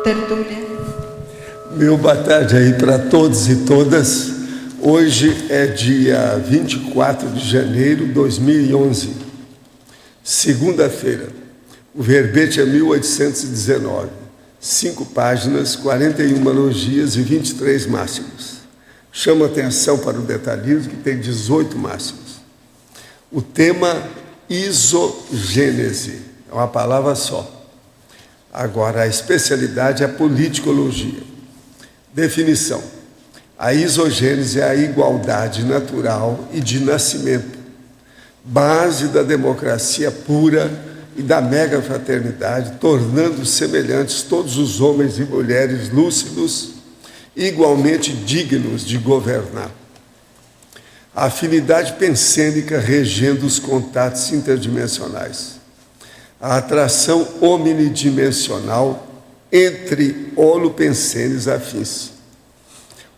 tertúlia. Meu boa tarde aí para todos e todas. Hoje é dia 24 de janeiro de 2011, segunda-feira. O verbete é 1819, 5 páginas, 41 logias e 23 máximos. Chamo atenção para o detalhismo que tem 18 máximos. O tema isogênese, é uma palavra só. Agora, a especialidade é a politicologia. Definição: a isogênese é a igualdade natural e de nascimento, base da democracia pura e da mega-fraternidade, tornando semelhantes todos os homens e mulheres lúcidos, igualmente dignos de governar. A afinidade pensênica regendo os contatos interdimensionais. A atração omnidimensional entre holopensênios afins.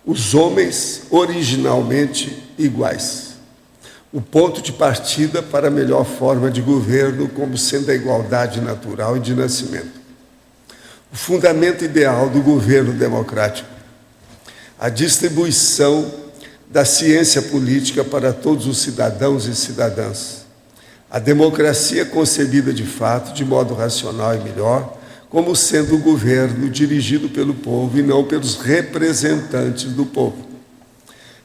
Os homens originalmente iguais. O ponto de partida para a melhor forma de governo como sendo a igualdade natural e de nascimento. O fundamento ideal do governo democrático. A distribuição da ciência política para todos os cidadãos e cidadãs. A democracia concebida de fato, de modo racional e melhor, como sendo o governo dirigido pelo povo e não pelos representantes do povo.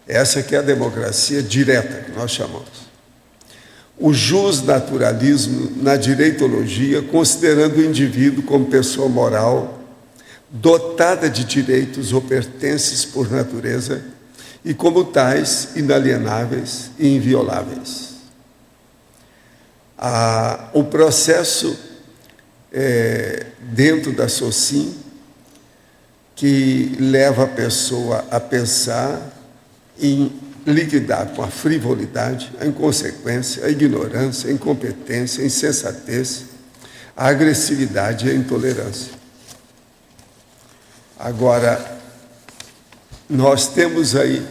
Essa que é a democracia direta, que nós chamamos. O justnaturalismo na direitologia, considerando o indivíduo como pessoa moral, dotada de direitos ou pertences por natureza, e como tais, inalienáveis e invioláveis. O processo dentro da SOCIM, que leva a pessoa a pensar em liquidar com a frivolidade, a inconsequência, a ignorância, a incompetência, a insensatez, a agressividade e a intolerância. Agora, nós temos aí,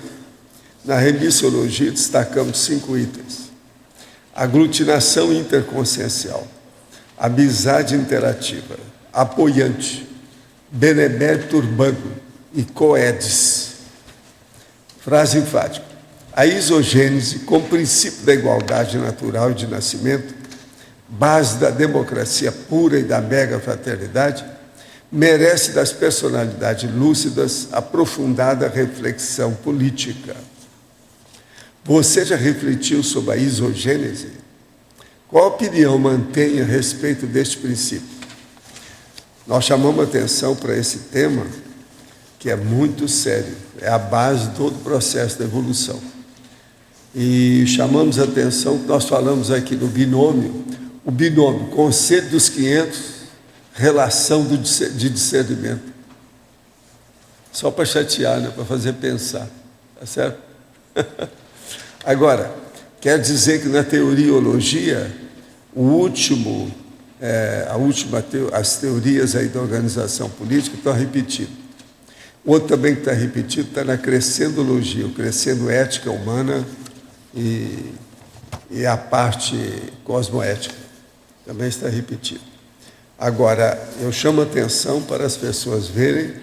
na remissiologia, destacamos 5 itens. Aglutinação interconsciencial, amizade interativa, apoiante, benemérito urbano e coedes. Frase enfática: a isogênese, como princípio da igualdade natural e de nascimento, base da democracia pura e da mega-fraternidade, merece das personalidades lúcidas aprofundada reflexão política. Você já refletiu sobre a isogênese? Qual opinião mantém a respeito deste princípio? Nós chamamos atenção para esse tema, que é muito sério, é a base de todo o processo da evolução. E chamamos atenção que nós falamos aqui do binômio, o binômio, conceito dos 500, relação de discernimento. Só para chatear, né? Para fazer pensar, tá certo? Agora, quer dizer que na teoriologia, as teorias aí da organização política estão repetidas. Outro também que está repetido está na crescendologia, o crescendo ética humana e a parte cosmoética. Também está repetido. Agora, eu chamo a atenção para as pessoas verem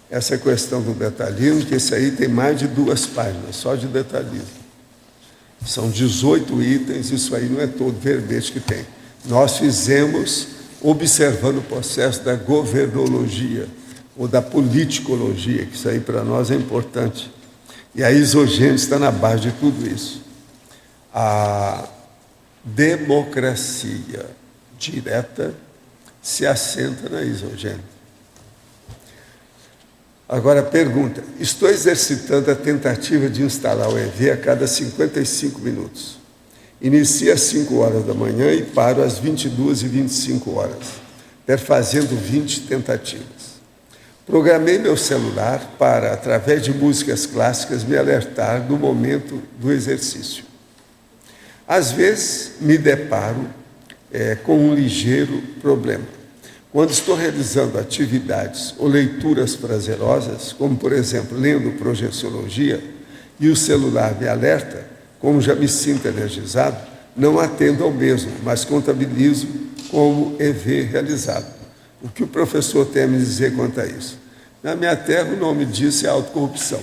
essa questão do detalhismo, que esse aí tem mais de 2 páginas, só de detalhismo. São 18 itens, isso aí não é todo verbete que tem. Nós fizemos observando o processo da governologia, ou da politicologia, que isso aí para nós é importante. E a isogênese está na base de tudo isso. A democracia direta se assenta na isogênese. Agora, pergunta: estou exercitando a tentativa de instalar o EV a cada 55 minutos. Inicio às 5 horas da manhã e paro às 22h25, perfazendo 20 tentativas. Programei meu celular para, através de músicas clássicas, me alertar no momento do exercício. Às vezes, me deparo com um ligeiro problema. Quando estou realizando atividades ou leituras prazerosas, como, por exemplo, lendo projeciologia, e o celular me alerta, como já me sinto energizado, não atendo ao mesmo, mas contabilizo como EV realizado. O que o professor tem a me dizer quanto a isso? Na minha terra, o nome disso é autocorrupção.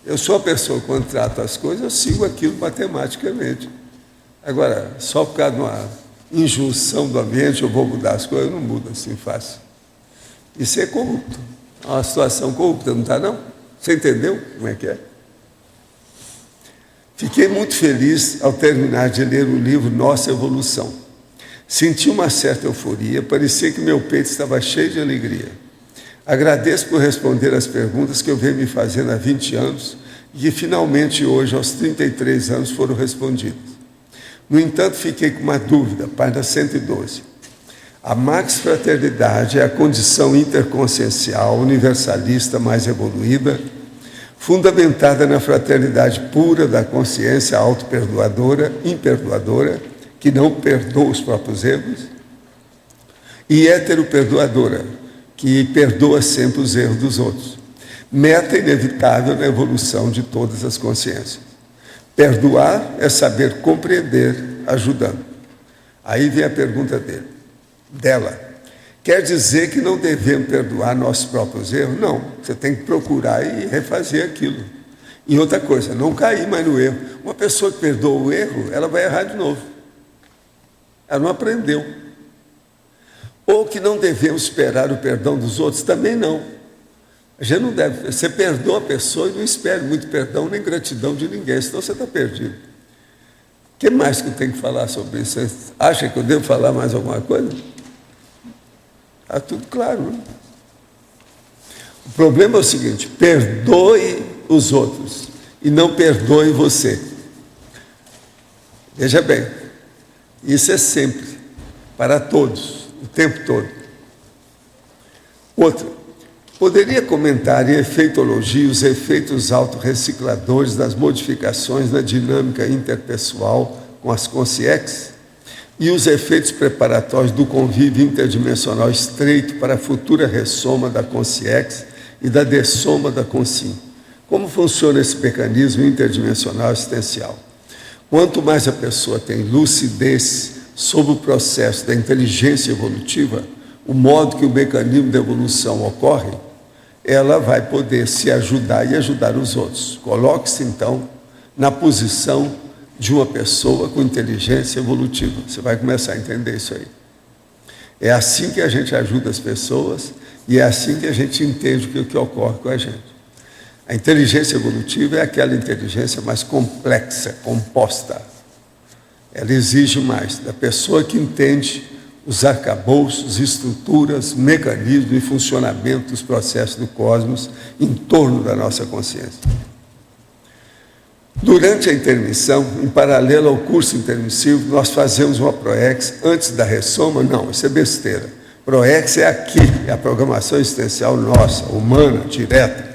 Eu sou a pessoa que, quando trato as coisas, eu sigo aquilo matematicamente. Agora, só por causa de uma injunção do ambiente, eu vou mudar as coisas, eu não mudo assim fácil. Isso é corrupto. É uma situação corrupta, não está, não? Você entendeu como é que é? Fiquei muito feliz ao terminar de ler o livro Nossa Evolução. Senti uma certa euforia, parecia que meu peito estava cheio de alegria. Agradeço por responder as perguntas que eu venho me fazendo há 20 anos e que finalmente hoje, aos 33 anos, foram respondidas. No entanto, fiquei com uma dúvida, página 112. A Max Fraternidade é a condição interconsciencial universalista mais evoluída, fundamentada na fraternidade pura da consciência auto-perdoadora, imperdoadora, que não perdoa os próprios erros, e hétero-perdoadora, que perdoa sempre os erros dos outros. Meta inevitável na evolução de todas as consciências. Perdoar é saber compreender, ajudando. Aí vem a pergunta dela. Quer dizer que não devemos perdoar nossos próprios erros? Não, você tem que procurar e refazer aquilo. E outra coisa, não cair mais no erro. Uma pessoa que perdoa o erro, ela vai errar de novo. Ela não aprendeu. Ou que não devemos esperar o perdão dos outros? Também não. A gente não deve. Você perdoa a pessoa e não espere muito perdão nem gratidão de ninguém, senão você está perdido. O que mais que eu tenho que falar sobre isso? Você acha que eu devo falar mais alguma coisa? Está tudo claro, né? O problema é o seguinte: perdoe os outros e não perdoe você. Veja bem, isso é sempre, para todos, o tempo todo. Outro, poderia comentar em efeitologia os efeitos autorrecicladores das modificações na dinâmica interpessoal com as consciex e os efeitos preparatórios do convívio interdimensional estreito para a futura ressoma da consciex e da dessoma da consim. Como funciona esse mecanismo interdimensional existencial? Quanto mais a pessoa tem lucidez sobre o processo da inteligência evolutiva, o modo que o mecanismo da evolução ocorre, ela vai poder se ajudar e ajudar os outros. Coloque-se, então, na posição de uma pessoa com inteligência evolutiva. Você vai começar a entender isso aí. É assim que a gente ajuda as pessoas e é assim que a gente entende o que ocorre com a gente. A inteligência evolutiva é aquela inteligência mais complexa, composta. Ela exige mais da pessoa que entende os arcabouços, estruturas, mecanismos e funcionamento dos processos do cosmos em torno da nossa consciência. Durante a intermissão, em paralelo ao curso intermissivo, nós fazemos uma PROEX antes da ressoma? Não, isso é besteira. PROEX é aqui, é a programação existencial nossa, humana, direta.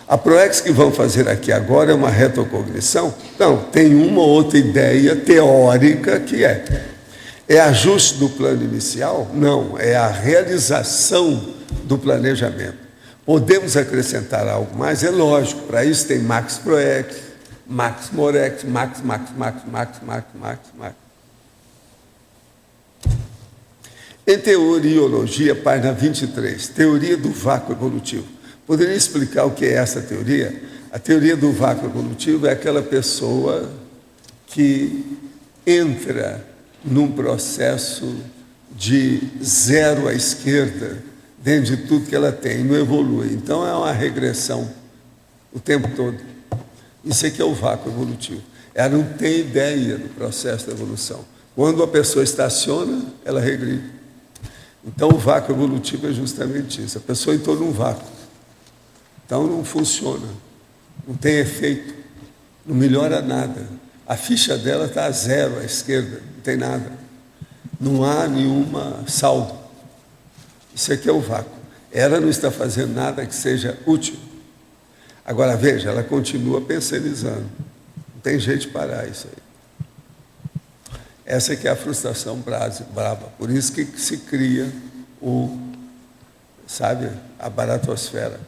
A PROEX que vão fazer aqui agora é uma retrocognição? Não, tem uma ou outra ideia teórica que é ajuste do plano inicial? Não, é a realização do planejamento. Podemos acrescentar algo mais? É lógico, para isso tem Max PROEX, Max Morex, Max. Em teoriologia, página 23, teoria do vácuo evolutivo. Poderia explicar o que é essa teoria? A teoria do vácuo evolutivo é aquela pessoa que entra num processo de zero à esquerda, dentro de tudo que ela tem, não evolui. Então é uma regressão o tempo todo. Isso aqui é o vácuo evolutivo. Ela não tem ideia do processo da evolução. Quando a pessoa estaciona, ela regride. Então o vácuo evolutivo é justamente isso. A pessoa entrou num vácuo. Então não funciona, não tem efeito, não melhora nada. A ficha dela está a zero à esquerda, não tem nada. Não há nenhuma saldo. Isso aqui é o vácuo. Ela não está fazendo nada que seja útil. Agora veja, ela continua pensionizando. Não tem jeito de parar isso aí. Essa aqui é a frustração brava. Por isso que se cria a baratosfera.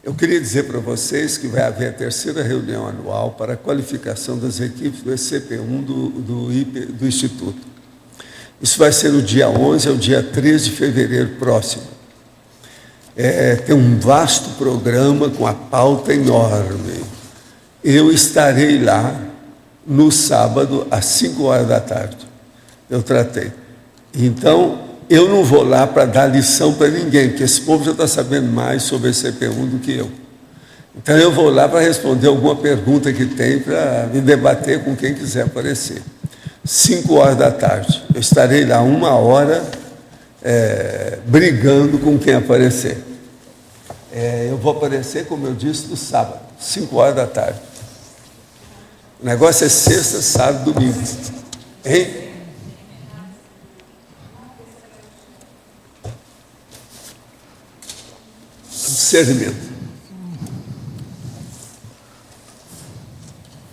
Eu queria dizer para vocês que vai haver a terceira reunião anual para a qualificação das equipes do ECP1 do Instituto. Isso vai ser o dia 11 ao dia 13 de fevereiro próximo. Tem um vasto programa com a pauta enorme. Eu estarei lá no sábado, às 5 horas da tarde. Eu tratei. Então, eu não vou lá para dar lição para ninguém, porque esse povo já está sabendo mais sobre a CP1 do que eu. Então, eu vou lá para responder alguma pergunta que tem, para me debater com quem quiser aparecer. 5 horas da tarde. Eu estarei lá 1 hora brigando com quem aparecer. Eu vou aparecer, como eu disse, no sábado, 5 horas da tarde. O negócio é sexta, sábado, domingo. Hein? Discernimento.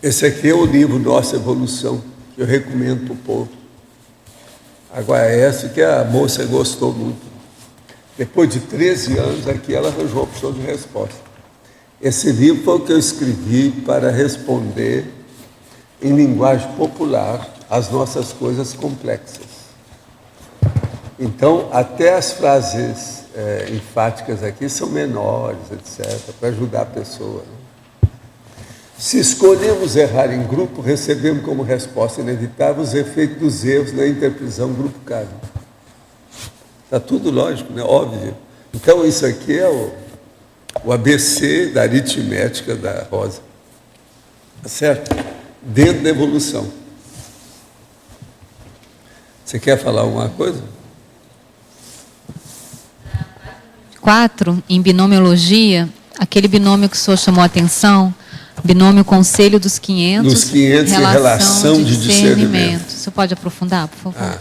Esse aqui é o livro Nossa Evolução, que eu recomendo para o povo. Agora, essa que a moça gostou muito. Depois de 13 anos, aqui ela arranjou a opção de resposta. Esse livro foi o que eu escrevi para responder em linguagem popular as nossas coisas complexas. Então, até as frases enfáticas aqui são menores, etc., para ajudar a pessoa. Né? Se escolhemos errar em grupo, recebemos como resposta inevitável os efeitos dos erros na interpretação grupal. Está tudo lógico, né? Óbvio. Então, isso aqui é o ABC da aritmética da Rosa. Tá certo? Dentro da evolução. Você quer falar alguma coisa? 4, em binomiologia, aquele binômio que o senhor chamou a atenção, binômio Conselho dos 500, dos 500 relação de discernimento. Você pode aprofundar, por favor?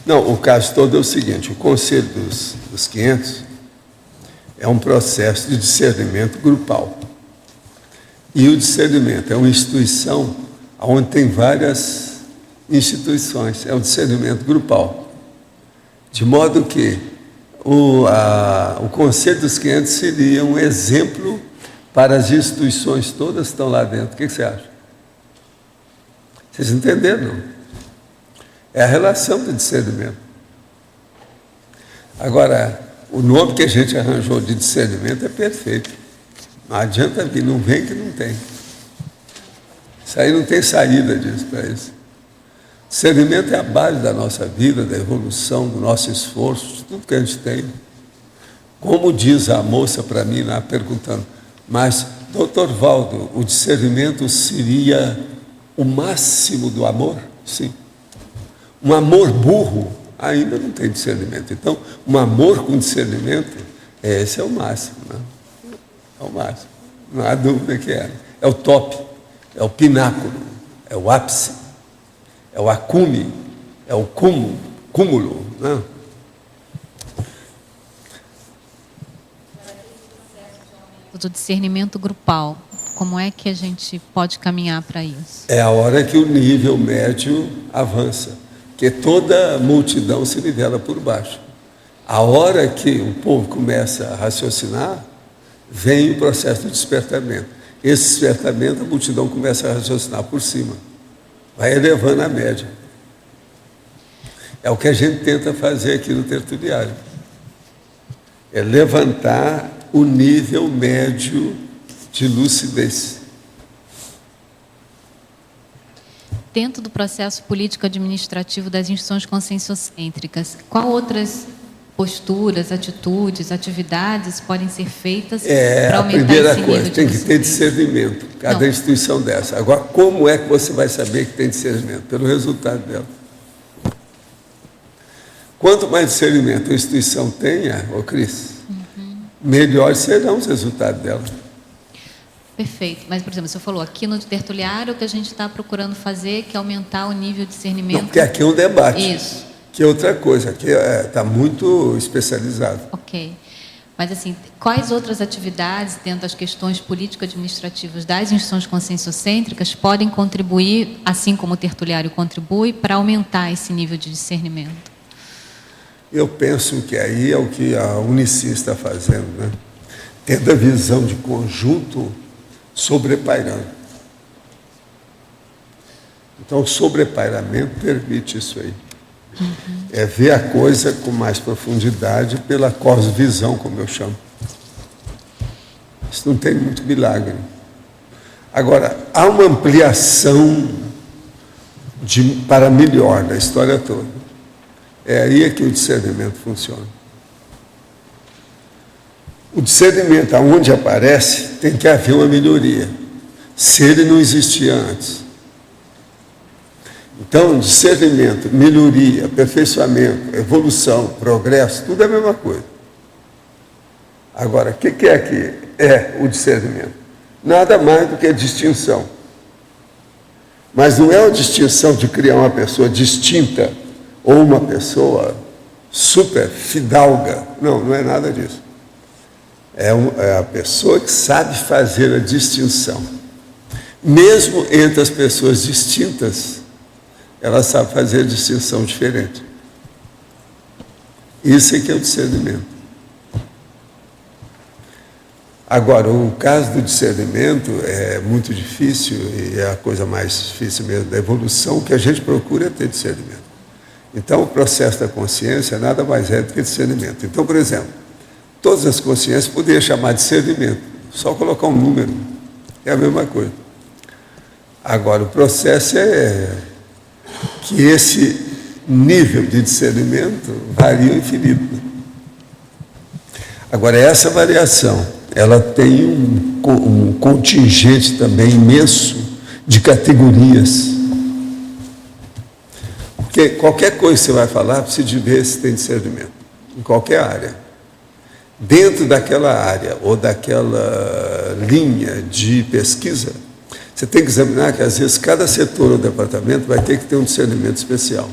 Não, o caso todo é o seguinte, o Conselho dos 500 é um processo de discernimento grupal. E o discernimento é uma instituição onde tem várias instituições, é um discernimento grupal. De modo que o Conselho dos 500 seria um exemplo para as instituições todas que estão lá dentro. O que você acha? Vocês entenderam, não? É a relação do discernimento. Agora, o nome que a gente arranjou de discernimento é perfeito. Não adianta vir, não vem que não tem. Isso aí não tem saída disso para isso. Discernimento é a base da nossa vida, da evolução, do nosso esforço, de tudo que a gente tem. Como diz a moça para mim lá, perguntando, mas, doutor Valdo, o discernimento seria o máximo do amor? Sim. Um amor burro ainda não tem discernimento. Então, um amor com discernimento, esse é o máximo. Né? É o máximo. Não há dúvida que é. É o top, é o pináculo, é o ápice, é o acume, é o cúmulo. Né? Do discernimento grupal, como é que a gente pode caminhar para isso? É a hora que o nível médio avança, porque toda multidão se nivela por baixo. A hora que o povo começa a raciocinar, vem o processo de despertamento. Esse despertamento, a multidão começa a raciocinar por cima, vai elevando a média. É o que a gente tenta fazer aqui no tertuliário. É levantar o nível médio de lucidez. Dentro do processo político-administrativo das instituições conscienciocêntricas, qual outras posturas, atitudes, atividades podem ser feitas para aumentar esse nível de lucidez? A primeira coisa, tem que ter discernimento, cada instituição dessa. Agora, como é que você vai saber que tem discernimento? Pelo resultado dela. Quanto mais discernimento a instituição tenha, Cris, melhores serão os resultados dela. Perfeito. Mas, por exemplo, você falou aqui no tertuliário, o que a gente está procurando fazer que é aumentar o nível de discernimento. Não, porque aqui é um debate. Isso. Que é outra coisa, aqui está muito especializado. Ok. Mas, assim, quais outras atividades dentro das questões político-administrativas das instituições conscienciocêntricas podem contribuir, assim como o tertuliário contribui, para aumentar esse nível de discernimento? Eu penso que aí é o que a Unici está fazendo, né? Tendo a visão de conjunto sobrepairando. Então, o sobrepairamento permite isso aí. É ver a coisa com mais profundidade pela cosvisão, como eu chamo. Isso não tem muito milagre. Agora, há uma ampliação para melhor da história toda. É aí que o discernimento funciona. O discernimento, aonde aparece, tem que haver uma melhoria. Se ele não existia antes. Então, discernimento, melhoria, aperfeiçoamento, evolução, progresso, tudo é a mesma coisa. Agora, o que é que é o discernimento? Nada mais do que a distinção. Mas não é a distinção de criar uma pessoa distinta ou uma pessoa super fidalga. Não, não é nada disso. É a pessoa que sabe fazer a distinção. Mesmo entre as pessoas distintas, ela sabe fazer a distinção diferente. Isso é que é o discernimento. Agora, o caso do discernimento é muito difícil, e é a coisa mais difícil mesmo da evolução, que a gente procura é ter discernimento. Então, o processo da consciência nada mais é do que discernimento. Então, por exemplo, todas as consciências poderiam chamar de discernimento, só colocar um número, é a mesma coisa. Agora, o processo é que esse nível de discernimento varia infinito. Agora, essa variação, ela tem um contingente também imenso de categorias. Porque qualquer coisa que você vai falar, precisa de ver se tem discernimento, em qualquer área. Dentro daquela área ou daquela linha de pesquisa, você tem que examinar que, às vezes, cada setor ou departamento vai ter que ter um discernimento especial.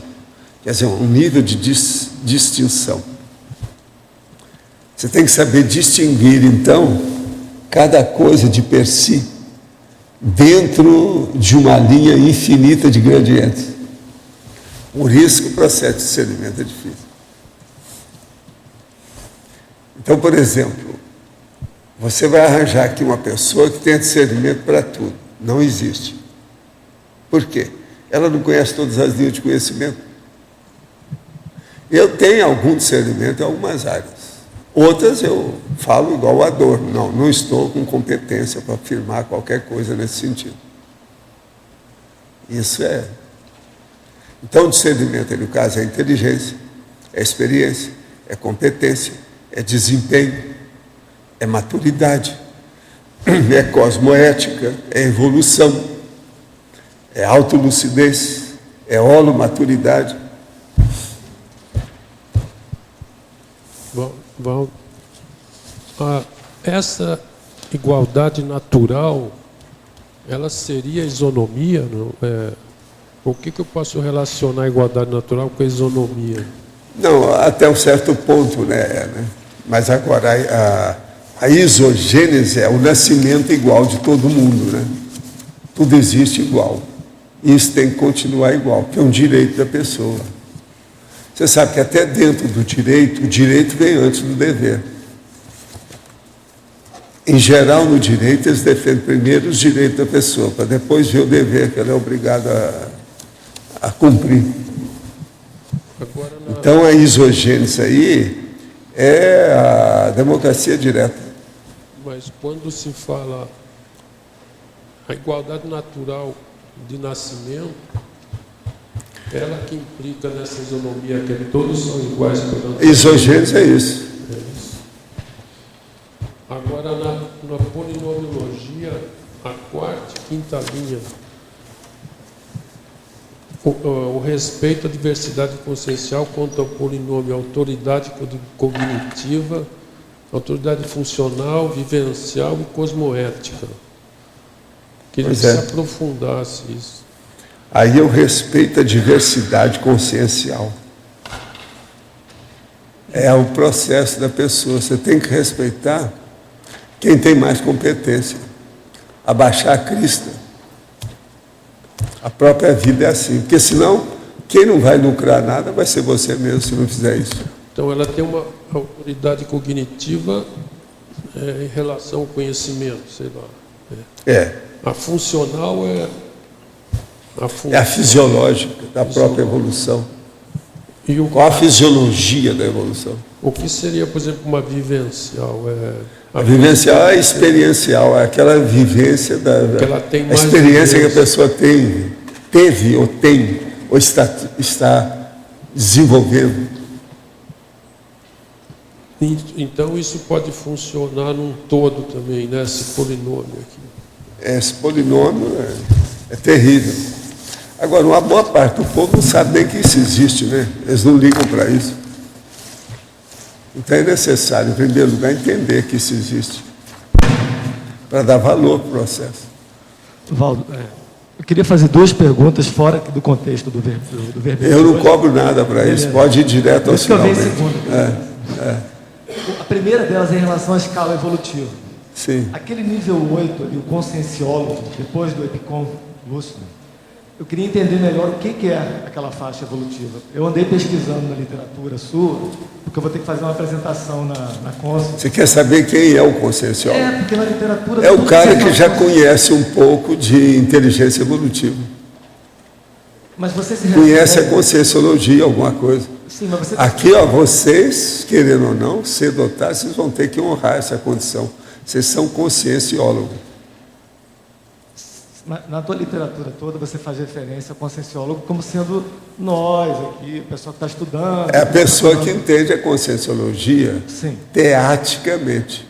Quer dizer, um nível de distinção. Você tem que saber distinguir, então, cada coisa de per si, dentro de uma linha infinita de gradientes. Por isso que o processo de discernimento é difícil. Então, por exemplo, você vai arranjar aqui uma pessoa que tenha discernimento para tudo. Não existe. Por quê? Ela não conhece todas as linhas de conhecimento. Eu tenho algum discernimento em algumas áreas. Outras eu falo igual a dor. Não estou com competência para afirmar qualquer coisa nesse sentido. Isso é. Então, o discernimento, no caso, é inteligência, é experiência, é competência, é desempenho, é maturidade, é cosmoética, é evolução, é autolucidez, é holomaturidade. Bom, essa igualdade natural, ela seria isonomia? Não? O que eu posso relacionar a igualdade natural com a isonomia? Não, até um certo ponto, né? Mas agora, a isogênese é o nascimento igual de todo mundo, né? Tudo existe igual. Isso tem que continuar igual, que é um direito da pessoa. Você sabe que até dentro do direito, o direito vem antes do dever. Em geral, no direito, eles defendem primeiro os direitos da pessoa, para depois ver o dever que ela é obrigada a cumprir. Então, a isogênese aí é a democracia direta. Mas quando se fala a igualdade natural de nascimento, ela que implica nessa isonomia, que todos são iguais perante a isogênese é isso. Agora, na polinomiologia, a quarta e quinta linha, o respeito à diversidade consciencial quanto ao polinômio, autoridade cognitiva, autoridade funcional, vivencial e cosmoética. Queria que se aprofundasse isso. Aí eu respeito a diversidade consciencial. É o processo da pessoa. Você tem que respeitar quem tem mais competência. Abaixar a crista. A própria vida é assim. Porque senão, quem não vai lucrar nada vai ser você mesmo se não fizer isso. Então ela tem uma autoridade cognitiva em relação ao conhecimento, sei lá. A funcional é a fisiológica da própria evolução. Qual a fisiologia da evolução? O que seria, por exemplo, uma vivencial? A vivencial é experiencial, é aquela vivência que ela tem a mais experiência vivência. que a pessoa teve ou tem, ou está desenvolvendo. Então isso pode funcionar num todo também, né? Esse polinômio aqui. Esse polinômio é terrível. Agora, uma boa parte do povo não sabe nem que isso existe, né? Eles não ligam para isso. Então é necessário, em primeiro lugar, entender que isso existe, para dar valor para o processo. Valdo, eu queria fazer 2 perguntas fora do contexto do verbete. Eu não cobro nada para isso, pode ir direto ao Por isso que eu venho finalmente. segunda. A primeira delas é em relação à escala evolutiva. Sim. Aquele nível 8, ali, o conscienciólogo, depois do epicom lúcido, eu queria entender melhor o que é aquela faixa evolutiva. Eu andei pesquisando na literatura sua, porque eu vou ter que fazer uma apresentação na Consciência. Você quer saber quem é o conscienciólogo? Porque na literatura... É o tudo cara você que já fala- conhece um pouco de inteligência evolutiva. Mas você se Conhece a refere- conscienciologia, alguma coisa. Sim, mas você... Aqui, ó, vocês, querendo ou não, cedo ou tarde, vocês vão ter que honrar essa condição. Vocês são conscienciólogos. Na tua literatura toda, você faz referência ao conscienciólogo como sendo nós aqui, o pessoal que está estudando. É a pessoa que entende a conscienciologia Sim. teaticamente.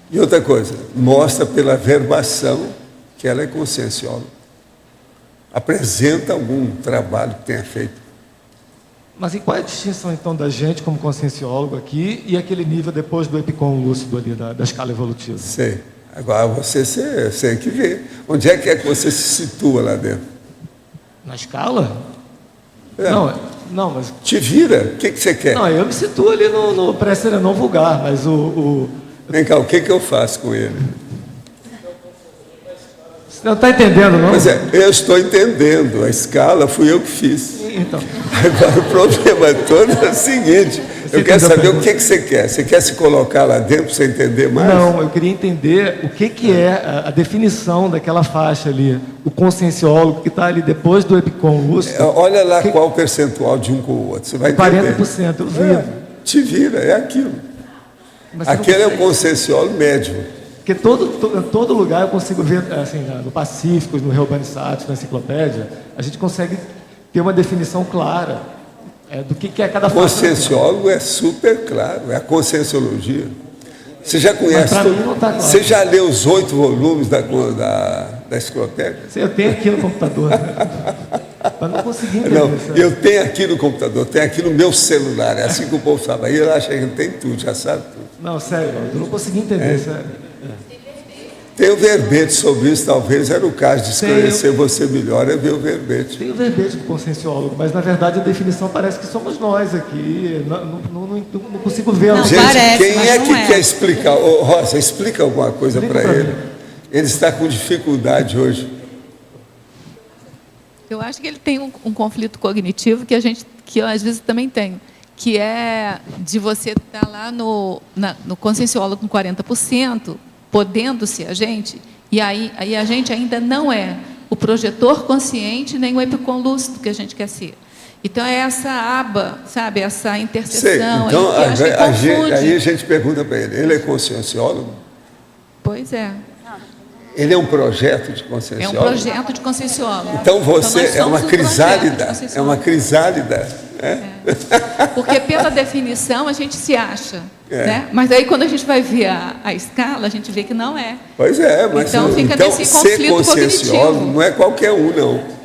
E outra coisa, mostra pela verbação que ela é consciencióloga. Apresenta algum trabalho que tenha feito. Mas e qual é a distinção, então, da gente como conscienciólogo aqui e aquele nível depois do epicom lúcido ali, da escala evolutiva? Sei. Agora você tem que ver. Onde é que você se situa lá dentro? Na escala? É. Não, mas... Te vira. O que você quer? Não, eu me situo ali no pré-serenão vulgar, mas Vem cá, o que eu faço com ele? Você não está entendendo, não? Pois é, eu estou entendendo. A escala fui eu que fiz. Então, Agora, o problema todo é o seguinte: Você eu quero entendeu a saber o pergunta? que você quer. Você quer se colocar lá dentro para você entender mais? não, eu queria entender o que é a definição daquela faixa ali, o conscienciólogo que está ali depois do epicom lúcido. Olha lá qual o percentual de um com o outro. Você vai entender. 40%, eu vi. Te vira, é aquilo. Mas você não Aquele é o consegue- conscienciólogo médio. Porque todo lugar eu consigo ver, assim, no Pacífico, no Reurbanizado, na enciclopédia, a gente consegue ter uma definição clara do que é cada O faixa. conscienciólogo é super claro, é a conscienciologia. Você já conhece pra tudo? mim não tá claro. Você já leu os 8 volumes da enciclopédia? Eu tenho aqui no computador, mas não consegui entender. Não, sabe? eu tenho aqui no computador, tenho aqui no meu celular. É assim que o povo fala. Aí ele acha que tem tudo, já sabe tudo. Não, sério, eu não consegui entender, sério. Tem o verbete sobre isso, talvez era o caso de Tem, esclarecer você melhor, é ver o verbete. Tem o verbete do conscienciólogo, mas na verdade a definição parece que somos nós aqui. Não consigo ver. Não, Gente, parece, quem mas é não que é. quer explicar? Ô, Rosa, explica alguma coisa Explica para pra ele. mim. Ele está com dificuldade hoje. Eu acho que ele tem um conflito cognitivo que eu às vezes também tenho, que é de você estar lá no conscienciólogo com 40%, podendo ser a gente, e aí a gente ainda não é o projetor consciente nem o epicom lúcido que a gente quer ser. Então é essa aba, sabe, essa Sei. interseção Então, aí, que acho que confunde. aí a gente pergunta para ele, ele é conscienciólogo? Pois é. Ele é um projeto de É um conscienciólogo? projeto de conscienciólogo. Então você nós é uma somos um projeto de crisálida, é conscienciólogo. uma crisálida. Porque pela definição a gente se acha, É. né? Mas aí quando a gente vai ver a escala, a gente vê que não é. Pois é, mas Então fica nesse ser conflito conscienciólogo cognitivo. não é qualquer um, não.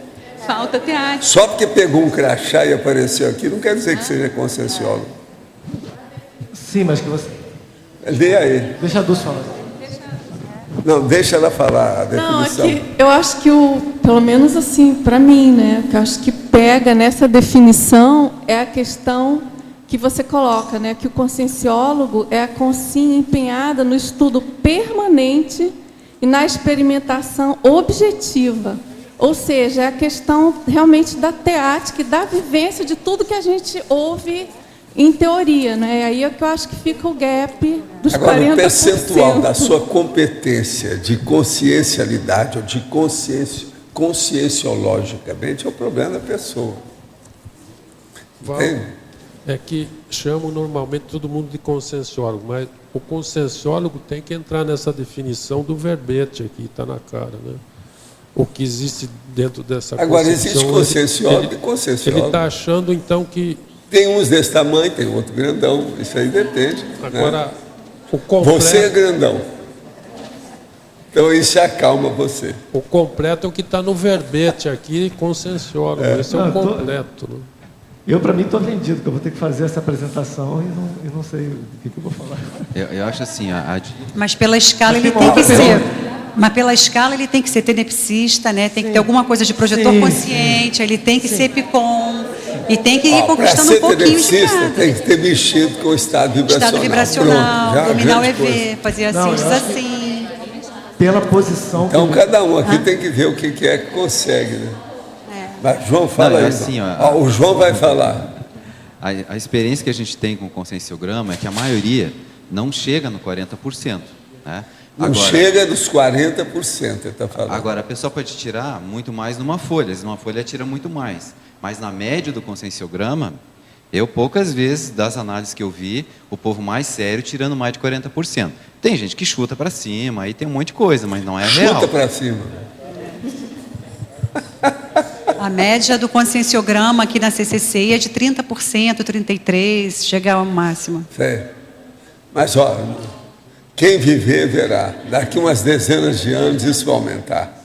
Falta teatro. Só porque pegou um crachá e apareceu aqui, não quer dizer que seja conscienciólogo. Sim, mas que você. Lê aí. Deixa a Dulce falar. Não, deixa ela falar a Não, é definição. que eu acho que pelo menos assim, para mim, né, que eu acho que pega nessa definição é a questão que você coloca, né, que o conscienciólogo é a consciência empenhada no estudo permanente e na experimentação objetiva. Ou seja, é a questão realmente da teática e da vivência de tudo que a gente ouve em teoria, né? Aí é que eu acho que fica o gap dos 40%. Agora, o percentual da sua competência de consciencialidade ou de conscienciologicamente é o problema da pessoa. Entende? É que chamam normalmente todo mundo de conscienciólogo, mas o conscienciólogo tem que entrar nessa definição do verbete aqui, está na cara, né? O que existe dentro dessa Agora, existe conscienciólogo e Ele conscienciólogo. está achando, então, que... Tem uns desse tamanho, tem outro grandão, isso aí depende. Agora, né? o completo... Você é grandão. Então isso acalma você. O completo é o que está no verbete aqui, conscienciólogo. Esse é o completo. Né? Eu, para mim, estou vendido, que eu vou ter que fazer essa apresentação e não sei o que eu vou falar. Eu acho assim, Mas pela escala ele tem que ser. Mas pela escala ele tem que ser tenepsista, né? Tem que ter alguma coisa de projetor consciente, ele tem que ser EPICOM e tem que ir conquistando um pouquinho de cada. Tem que ter mexido com o estado vibracional. Estado vibracional, Pronto, dominar o grande EV, coisa. fazer assim, Não, diz assim. Pela posição... Então cada um aqui tem que ver o que é que consegue, né? Mas João, fala aí. assim, o João vai falar. a experiência que a gente tem com o conscienciograma é que a maioria não chega no 40%. Né? Não chega dos 40%, ele está falando. Agora, a pessoa pode tirar muito mais numa folha. Às vezes, numa folha tira muito mais. Mas na média do conscienciograma, eu poucas vezes, das análises que eu vi, o povo mais sério tirando mais de 40%. Tem gente que chuta para cima, aí tem um monte de coisa, mas não é real. Chuta para cima. A média do conscienciograma aqui na CCC é de 30%, 33%, chega ao máximo. Sério. Mas, ó, quem viver verá. Daqui umas dezenas de anos isso vai aumentar.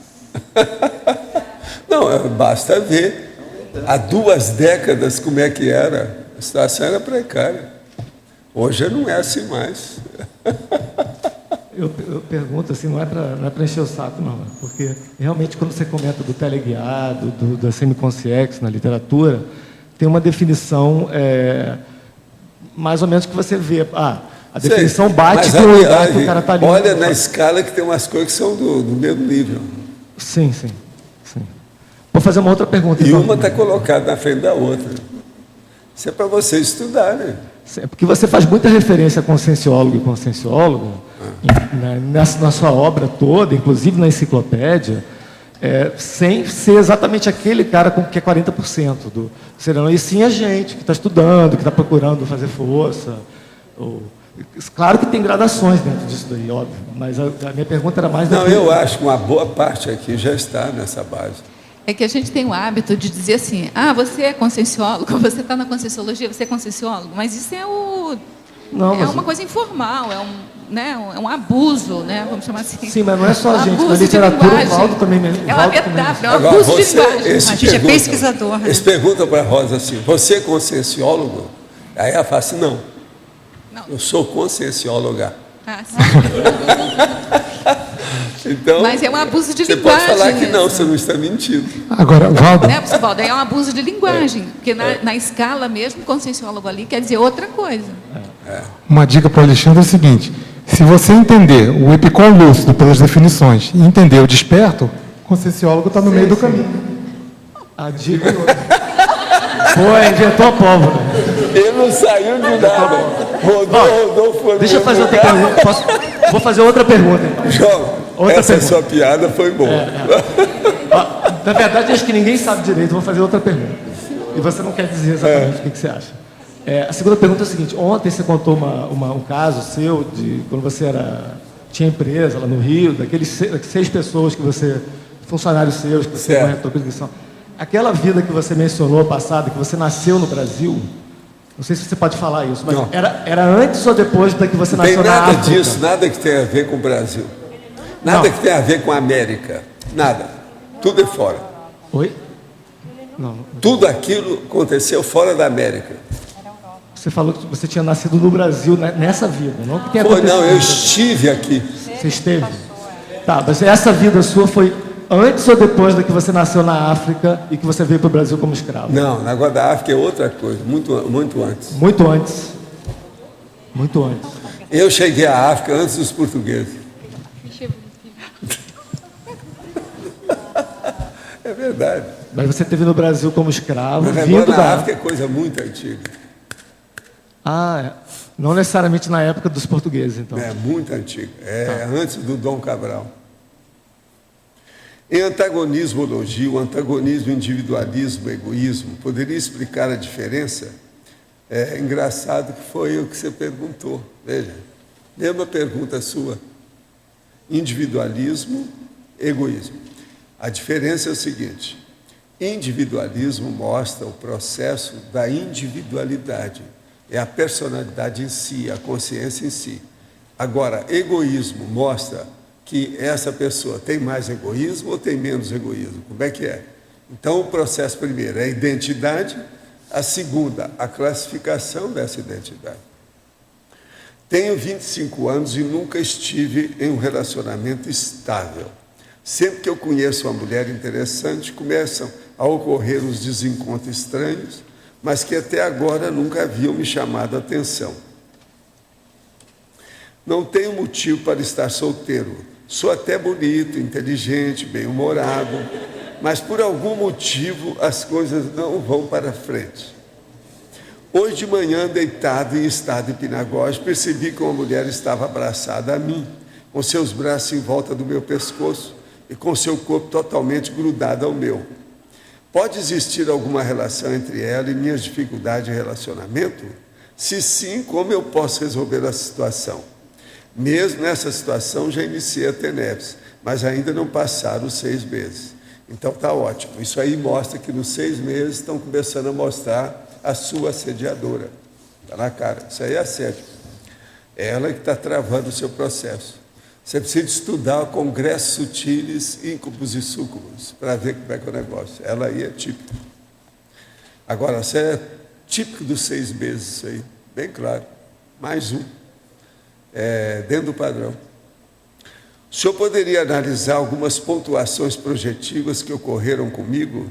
Não, basta ver. Há 2 décadas como é que era. A situação era precária. Hoje não é assim mais. Eu pergunto assim, não é para encher o saco, não. Porque realmente quando você comenta do teleguiado, da semiconsciência na literatura, tem uma definição mais ou menos que você vê. A definição bate com o lugar que o cara está ali. Olha na escala que tem umas coisas que são do mesmo nível. Sim. Vou fazer uma outra pergunta. E então. uma está colocada na frente da outra. Isso é para você estudar, né? Porque você faz muita referência a conscienciólogo e conscienciólogo na sua obra toda, inclusive na enciclopédia, sem ser exatamente aquele cara que é 40% do serão, e sim a gente que está estudando, que está procurando fazer força. Claro que tem gradações dentro disso daí, óbvio, mas a minha pergunta era mais... Não, eu acho que uma boa parte aqui já está nessa base. É que a gente tem o hábito de dizer assim, você é conscienciólogo, você está na conscienciologia, você é conscienciólogo, mas isso é uma coisa informal, é um abuso, né? Vamos chamar assim. Sim, mas não é só a gente, na literatura o Valdo também... É uma metáfora, é um abuso de linguagem. A gente é pesquisador. Né? Eles perguntam para a Rosa assim, você é conscienciólogo? Aí ela fala assim, não. Eu sou consciencióloga. Sim. Então, mas é um abuso de você linguagem. Você pode falar que não, você não está mentindo. Agora, Valdo... Né, professor Valdo? É um abuso de linguagem, porque na escala mesmo, conscienciólogo ali quer dizer outra coisa. Uma dica para o Alexandre é o seguinte, se você entender o EPICOM lúcido pelas definições e entender o desperto, o conscienciólogo está no meio do caminho. A dica... inventou a pólvora. Ele não saiu de nada. Rodou. Deixa eu fazer outra pergunta. Vou fazer outra pergunta. Então. João, essa sua piada foi boa. Na verdade, acho que ninguém sabe direito. Vou fazer outra pergunta. E você não quer dizer exatamente o que você acha. A segunda pergunta é a seguinte. Ontem você contou um caso seu de quando você tinha empresa lá no Rio, daqueles 6 pessoas que você... funcionários seus, que você corretou a perseguição. Aquela vida que você mencionou, passada, que você nasceu no Brasil, não sei se você pode falar isso, mas era antes ou depois da que você nasceu na África? Não tem nada disso, nada que tenha a ver com o Brasil. Nada que tenha a ver com a América. Nada. Tudo é fora. Oi? Não. Tudo aquilo aconteceu fora da América. Você falou que você tinha nascido no Brasil nessa vida, não que tenha acontecido. Não, eu estive aqui. Você esteve? Tá, mas essa vida sua foi antes ou depois da que você nasceu na África e que você veio para o Brasil como escravo? Não, na agora da África é outra coisa, muito antes. Muito antes. Muito antes. Eu cheguei à África antes dos portugueses. É verdade. Mas você esteve no Brasil como escravo, mas vindo na da África é coisa muito antiga. Não necessariamente na época dos portugueses, então. É muito antiga. Antes do Dom Cabral. Em antagonismologia, o antagonismo, individualismo, egoísmo, poderia explicar a diferença? É engraçado que foi o que você perguntou. Veja, mesma pergunta sua. Individualismo, egoísmo. A diferença é o seguinte: individualismo mostra o processo da individualidade, é a personalidade em si, a consciência em si. Agora, egoísmo mostra que essa pessoa tem mais egoísmo ou tem menos egoísmo. Como é que é? Então, o processo primeiro é a identidade, a segunda, a classificação dessa identidade. Tenho 25 anos e nunca estive em um relacionamento estável. Sempre que eu conheço uma mulher interessante, começam a ocorrer uns desencontros estranhos, mas que até agora nunca haviam me chamado a atenção. Não tenho motivo para estar solteiro. Sou até bonito, inteligente, bem-humorado, mas por algum motivo as coisas não vão para frente. Hoje de manhã, deitado em estado hipnagógico, percebi que uma mulher estava abraçada a mim, com seus braços em volta do meu pescoço e com seu corpo totalmente grudado ao meu. Pode existir alguma relação entre ela e minhas dificuldades de relacionamento? Se sim, como eu posso resolver a situação? Mesmo nessa situação, já iniciei a TENEPS, mas ainda não passaram os 6 meses. Então está ótimo. Isso aí mostra que nos 6 meses estão começando a mostrar a sua assediadora. Está na cara. Isso aí é assédio. É ela que está travando o seu processo. Você precisa estudar o Congresso Sutilis, Íncubos e Súcubos, para ver como é que é o negócio. Ela aí é típica. Agora, você é típico dos 6 meses, isso aí. Bem claro. Mais um. Dentro do padrão. O senhor poderia analisar algumas pontuações projetivas que ocorreram comigo?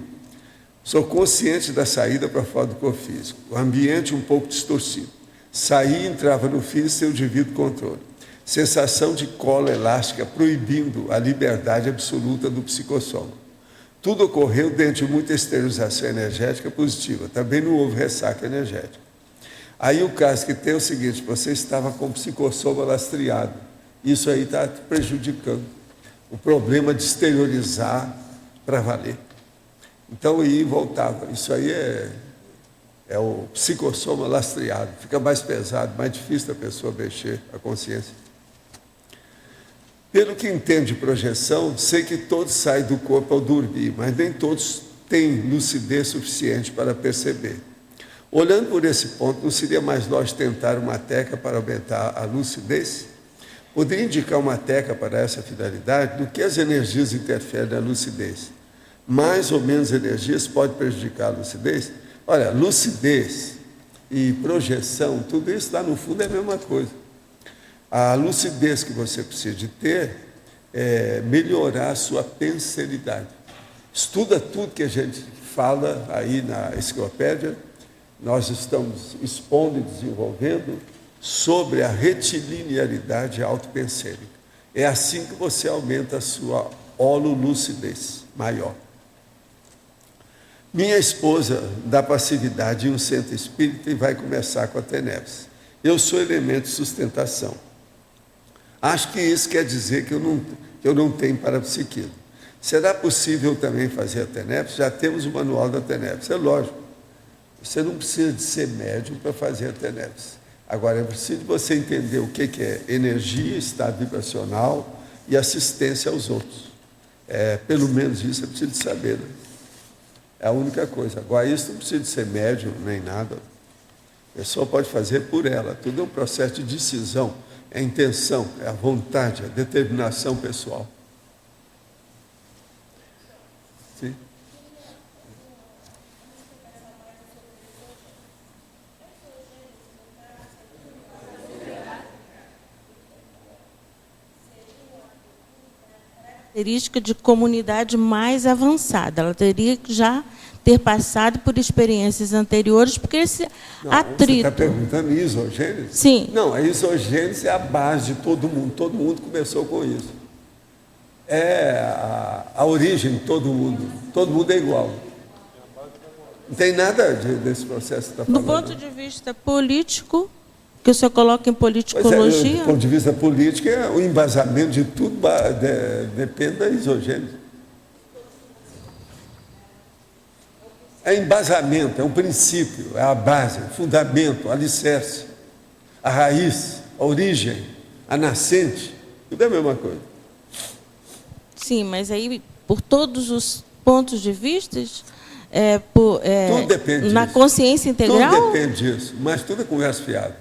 Sou consciente da saída para fora do corpo físico. O ambiente um pouco distorcido. Saí e entrava no físico sem o devido controle. Sensação de cola elástica proibindo a liberdade absoluta do psicossoma. Tudo ocorreu dentro de muita esterilização energética positiva. Também não houve ressaca energética. Aí o caso que tem é o seguinte: você estava com o psicossoma lastreado. Isso aí está prejudicando o problema de exteriorizar para valer. Então, aí voltava. Isso aí é o psicossoma lastreado. Fica mais pesado, mais difícil da pessoa mexer a consciência. Pelo que entendo de projeção, sei que todos saem do corpo ao dormir, mas nem todos têm lucidez suficiente para perceber. Olhando por esse ponto, não seria mais lógico tentar uma técnica para aumentar a lucidez? Poderia indicar uma técnica para essa finalidade? No que as energias interferem na lucidez? Mais ou menos energias podem prejudicar a lucidez? Olha, lucidez e projeção, tudo isso lá no fundo é a mesma coisa. A lucidez que você precisa de ter é melhorar a sua pensalidade. Estuda tudo que a gente fala aí na enciclopédia. Nós estamos expondo e desenvolvendo sobre a retilinearidade autopensêmica. É assim que você aumenta a sua hololucidez maior. Minha esposa dá passividade em um centro espírita e vai começar com a TENEPS. Eu sou elemento de sustentação. Acho que isso quer dizer que eu não tenho parapsiquismo. Será possível também fazer a TENEPS? Já temos o manual da TENEPS, é lógico. Você não precisa de ser médium para fazer a TENEPS. Agora, é preciso você entender o que é energia, estado vibracional e assistência aos outros. Pelo menos isso é preciso saber. Né? É a única coisa. Agora, isso não precisa de ser médium nem nada. A pessoa pode fazer por ela. Tudo é um processo de decisão. É a intenção, é a vontade, a determinação pessoal. Sim? Característica de comunidade mais avançada. Ela teria que já ter passado por experiências anteriores, porque esse atrito... Você está perguntando isogênese? Sim. Não, a isogênese é a base de todo mundo começou com isso. É a origem de todo mundo é igual. Não tem nada desse processo que está falando. Do ponto de vista político, que o senhor coloca em politicologia... Do ponto de vista político, o embasamento de tudo depende da isogênese. É embasamento, é um princípio, é a base, o fundamento, o alicerce, a raiz, a origem, a nascente, tudo é a mesma coisa. Sim, mas aí, por todos os pontos de vista, tudo depende na disso. consciência integral? Tudo depende disso, mas tudo é conversa fiada.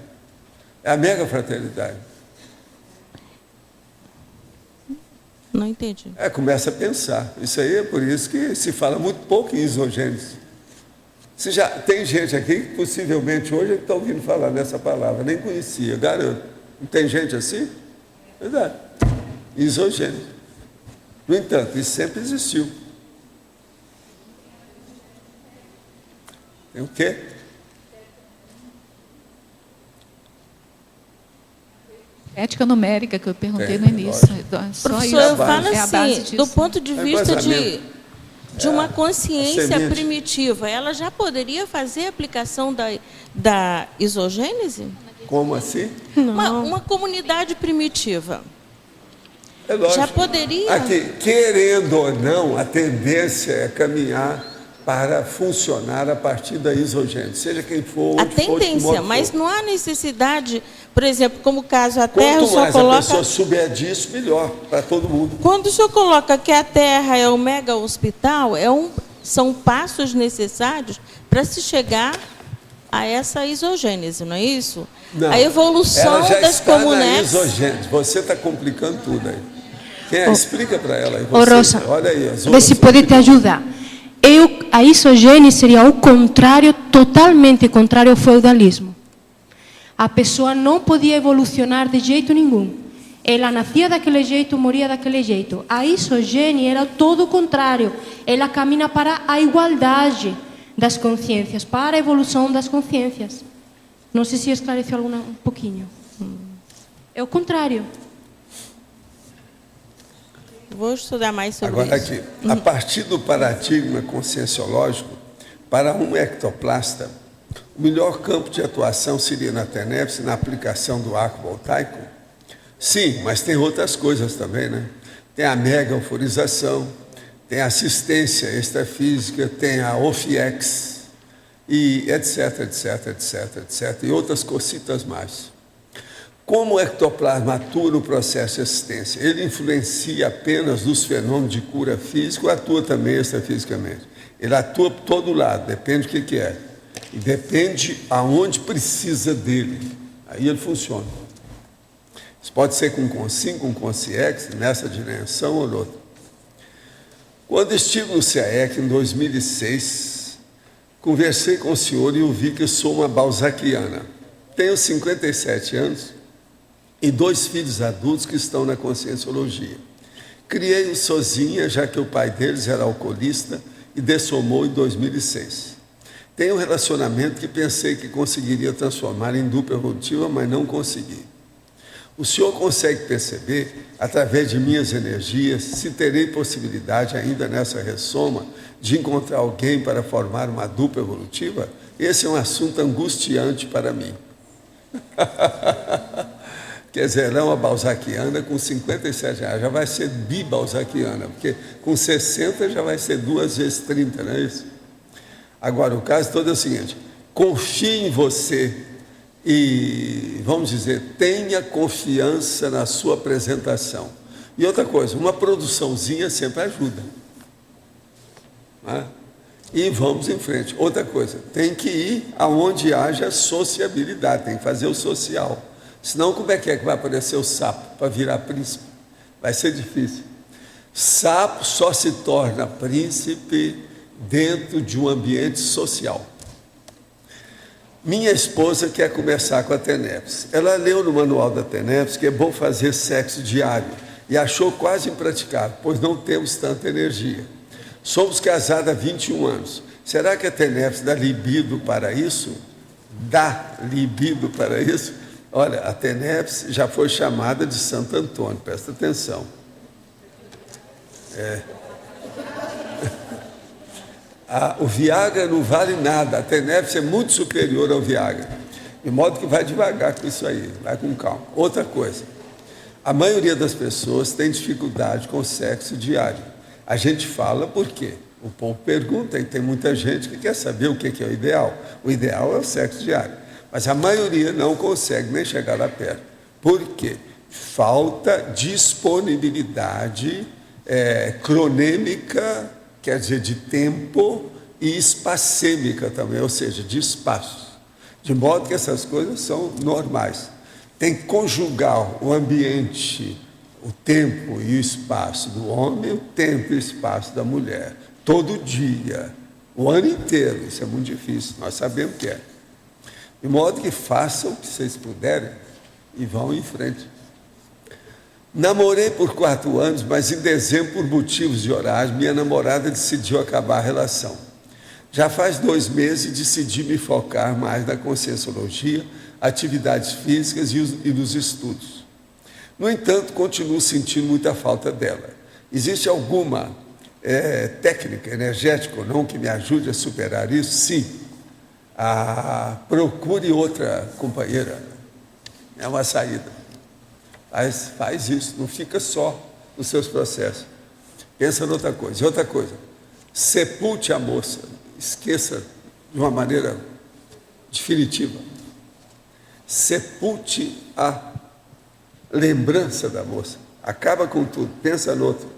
É a mega fraternidade. Não entendi. Começa a pensar. Isso aí é por isso que se fala muito pouco em isogênese. Se já tem gente aqui que possivelmente hoje está ouvindo falar nessa palavra, nem conhecia, garanto. Não tem gente assim? Verdade. Isogênese. No entanto, isso sempre existiu. Tem o quê? Ética numérica, que eu perguntei no início. Só Professor, eu falo assim, do ponto de É vista embasamento. de uma consciência semente. primitiva, ela já poderia fazer a aplicação da isogênese? Como assim? Uma comunidade primitiva. É lógico. Já poderia? Aqui, querendo ou não, a tendência é caminhar para funcionar a partir da isogênese, seja quem for, A onde for, de que tendência, modo mas for. não há necessidade, por exemplo, como o caso a Terra, o Quanto senhor mais a coloca... pessoa souber disso, melhor para todo mundo. Quando o senhor coloca que a Terra é o mega hospital, são passos necessários para se chegar a essa isogênese, não é isso? Não, a evolução ela já das está na comunidades. isogênese. Você está complicando tudo aí. Quem é? Explica para ela aí. Ô, Rosa, olha aí, as vê outras se pode te ajudar. A isogênese seria o contrário, totalmente contrário ao feudalismo. A pessoa não podia evolucionar de jeito nenhum. Ela nascia daquele jeito, morria daquele jeito. A isogênese era todo o contrário. Ela caminha para a igualdade das consciências, para a evolução das consciências. Não sei se esclareceu um pouquinho. É o contrário. Vou estudar mais sobre Agora isso. aqui, a partir do paradigma conscienciológico, para um ectoplasta, o melhor campo de atuação seria na TENEPS, na aplicação do arco voltaico? Sim, mas tem outras coisas também, né? Tem a mega euforização, tem a assistência extrafísica, tem a OFIEX, e etc, etc, etc, etc, e outras cositas mais. Como o ectoplasma atua no processo de assistência? Ele influencia apenas nos fenômenos de cura física ou atua também extrafisicamente? Ele atua por todo lado, depende do que é. E depende aonde precisa dele. Aí ele funciona. Isso pode ser com CONSIM, com CONSIEX, nessa dimensão ou outra. Quando estive no CAEC em 2006, conversei com o senhor e eu vi que eu sou uma balzaquiana. Tenho 57 anos e 2 filhos adultos que estão na conscienciologia. Criei-os sozinha, já que o pai deles era alcoolista e dessomou em 2006. Tenho um relacionamento que pensei que conseguiria transformar em dupla evolutiva, mas não consegui. O senhor consegue perceber, através de minhas energias, se terei possibilidade ainda nessa ressoma de encontrar alguém para formar uma dupla evolutiva? Esse é um assunto angustiante para mim. Quer dizer, ela é uma balzaquiana com 57 anos, já vai ser bibalzaquiana, porque com 60 já vai ser 2 vezes 30, não é isso? Agora, o caso todo é o seguinte: confie em você e, vamos dizer, tenha confiança na sua apresentação. E outra coisa, uma produçãozinha sempre ajuda. Não é? E vamos em frente. Outra coisa, tem que ir aonde haja sociabilidade, tem que fazer o social. Senão, como é que vai aparecer o sapo para virar príncipe? Vai ser difícil. Sapo só se torna príncipe dentro de um ambiente social. Minha esposa quer começar com a TENEPS. Ela leu no manual da TENEPS que é bom fazer sexo diário e achou quase impraticável, pois não temos tanta energia. Somos casados há 21 anos. Será que a TENEPS dá libido para isso? Dá libido para isso? Olha, a TENEPS já foi chamada de Santo Antônio, presta atenção. O Viagra não vale nada, a TENEPS é muito superior ao Viagra. De modo que vai devagar com isso aí, vai com calma. Outra coisa, a maioria das pessoas tem dificuldade com o sexo diário. A gente fala por quê? O povo pergunta e tem muita gente que quer saber o que é o ideal. O ideal é o sexo diário. Mas a maioria não consegue nem chegar lá perto. Por quê? Falta disponibilidade cronêmica, quer dizer, de tempo, e espacêmica também, ou seja, de espaço. De modo que essas coisas são normais. Tem que conjugar o ambiente, o tempo e o espaço do homem, o tempo e o espaço da mulher. Todo dia, o ano inteiro. Isso é muito difícil, nós sabemos que é. De modo que façam o que vocês puderem e vão em frente. Namorei por 4 anos, mas em dezembro, por motivos de horário, minha namorada decidiu acabar a relação. Já faz 2 meses decidi me focar mais na conscienciologia, atividades físicas e nos estudos. No entanto, continuo sentindo muita falta dela. Existe alguma técnica energética ou não que me ajude a superar isso? Sim. Procure outra companheira. É uma saída. Faz isso, não fica só nos seus processos. Pensa em outra coisa. E outra coisa, sepulte a moça. Esqueça de uma maneira definitiva. Sepulte a lembrança da moça. Acaba com tudo, pensa no outro.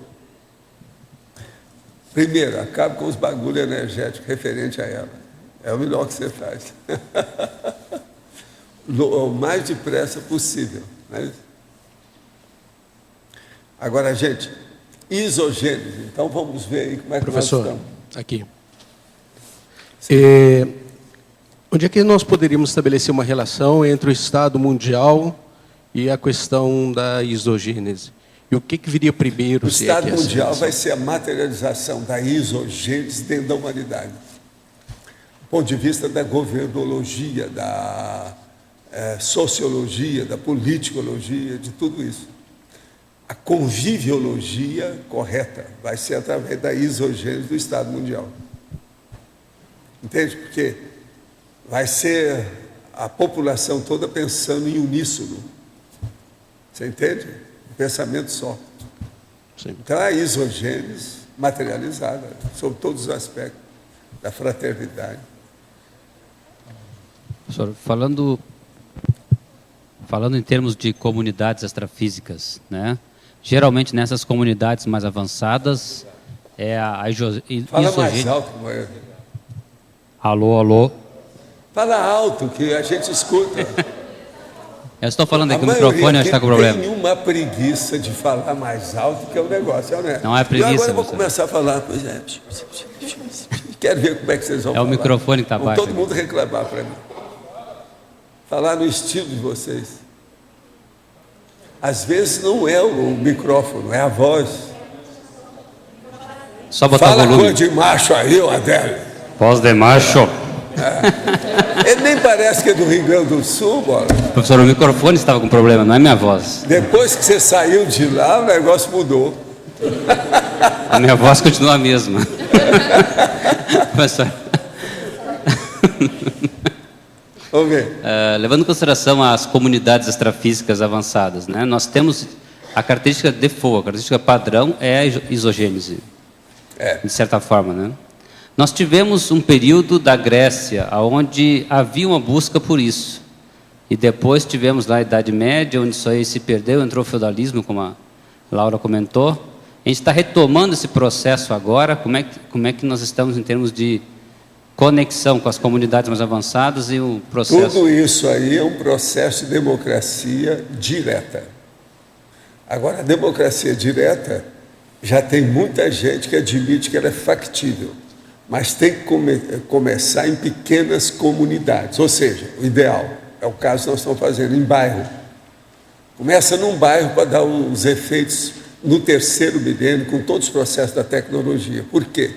Primeiro, acaba com os bagulhos energéticos referentes a ela. É o melhor que você faz. O mais depressa possível. Não é isso? Agora, gente, isogênese. Então, vamos ver aí como é que professor, nós estamos. Aqui. Onde é que nós poderíamos estabelecer uma relação entre o estado mundial e a questão da isogênese? E o que viria primeiro? O estado mundial vai ser a materialização da isogênese dentro da humanidade. Do ponto de vista da governologia, da sociologia, da politicologia, de tudo isso. A conviviologia correta vai ser através da isogênese do estado mundial. Entende? Porque vai ser a população toda pensando em uníssono. Você entende? Um pensamento só. Sim. Então, a isogênese materializada, sobre todos os aspectos da fraternidade. Professor, falando em termos de comunidades extrafísicas, né? Geralmente nessas comunidades mais avançadas é a isogênese. Fala mais alto, companheiro. Alô, alô. Fala alto, que a gente escuta. Eu estou falando aqui, o microfone está com problema. Tem uma preguiça de falar mais alto, que é o negócio, né? Não é preguiça. E agora eu vou começar a falar. Quero ver como é que vocês vão falar. É o microfone que está baixo. Todo mundo reclamar para mim. Falar no estilo de vocês. Às vezes não é o microfone, é a voz. Só botar fala volume. Fala de macho aí, ô Adélio. Voz de macho. Ele nem parece que é do Rio Grande do Sul, bola. Professor, o microfone estava com problema, não é minha voz. Depois que você saiu de lá, o negócio mudou. A minha voz continua a mesma. Professor. Vamos ver. Levando em consideração as comunidades extrafísicas avançadas, né, nós temos a característica default, a característica padrão é a isogênese, de certa forma, né? Nós tivemos um período da Grécia onde havia uma busca por isso. E depois tivemos lá a Idade Média, onde isso aí se perdeu, entrou o feudalismo, como a Laura comentou. A gente está retomando esse processo agora. Como é que nós estamos em termos de conexão com as comunidades mais avançadas e o processo? Tudo isso aí é um processo de democracia direta. Agora, a democracia direta já tem muita gente que admite que ela é factível. Mas tem que começar em pequenas comunidades, ou seja, o ideal, é o caso que nós estamos fazendo, em bairro. Começa num bairro para dar os efeitos no 3º milênio, com todos os processos da tecnologia. Por quê?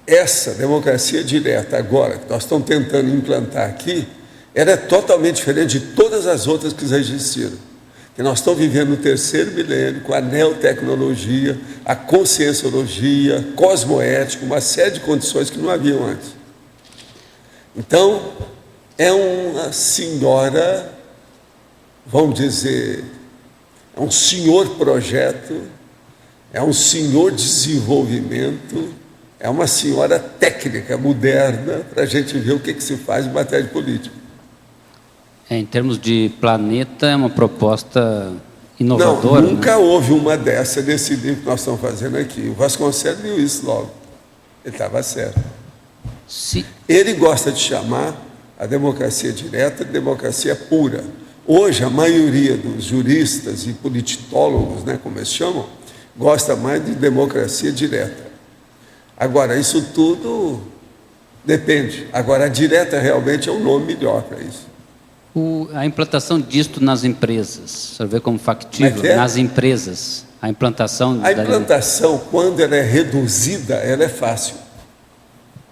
Essa democracia direta agora, que nós estamos tentando implantar aqui, ela é totalmente diferente de todas as outras que já existiram. Que nós estamos vivendo no 3º milênio, com a neotecnologia, a conscienciologia, cosmoética, uma série de condições que não haviam antes. Então, é uma senhora, vamos dizer, é um senhor projeto, é um senhor desenvolvimento, é uma senhora técnica, moderna, para a gente ver o que se faz em matéria de política. Em termos de planeta, é uma proposta inovadora. Não, nunca houve uma dessa nesse livro que nós estamos fazendo aqui. O Vasconcelos viu isso logo. Ele estava certo. Sim. Ele gosta de chamar a democracia direta de democracia pura. Hoje, a maioria dos juristas e politólogos, né, como eles chamam, gosta mais de democracia direta. Agora, isso tudo depende. Agora, a direta realmente é um nome melhor para isso. A implantação disto nas empresas, você vê como factível, nas empresas, a implantação... A implantação, quando ela é reduzida, ela é fácil.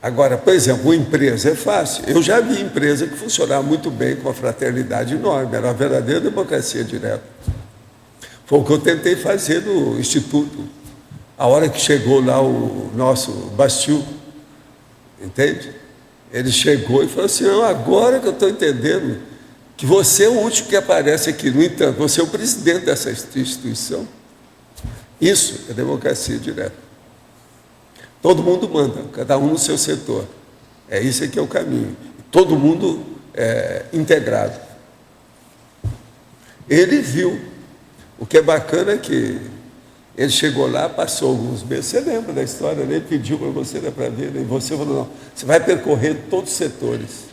Agora, por exemplo, uma empresa é fácil. Eu já vi empresa que funcionava muito bem, com uma fraternidade enorme, era uma verdadeira democracia direta. Foi o que eu tentei fazer no Instituto. A hora que chegou lá o nosso Bastil, entende? Ele chegou e falou assim, não, agora que eu estou entendendo que você é o último que aparece aqui, no entanto, você é o presidente dessa instituição. Isso é democracia direta. Todo mundo manda, cada um no seu setor. É isso que é o caminho. Todo mundo integrado. Ele viu. O que é bacana é que ele chegou lá, passou alguns meses. Você lembra da história? Ele pediu para você, dá para ver, e você falou, não, você vai percorrer todos os setores.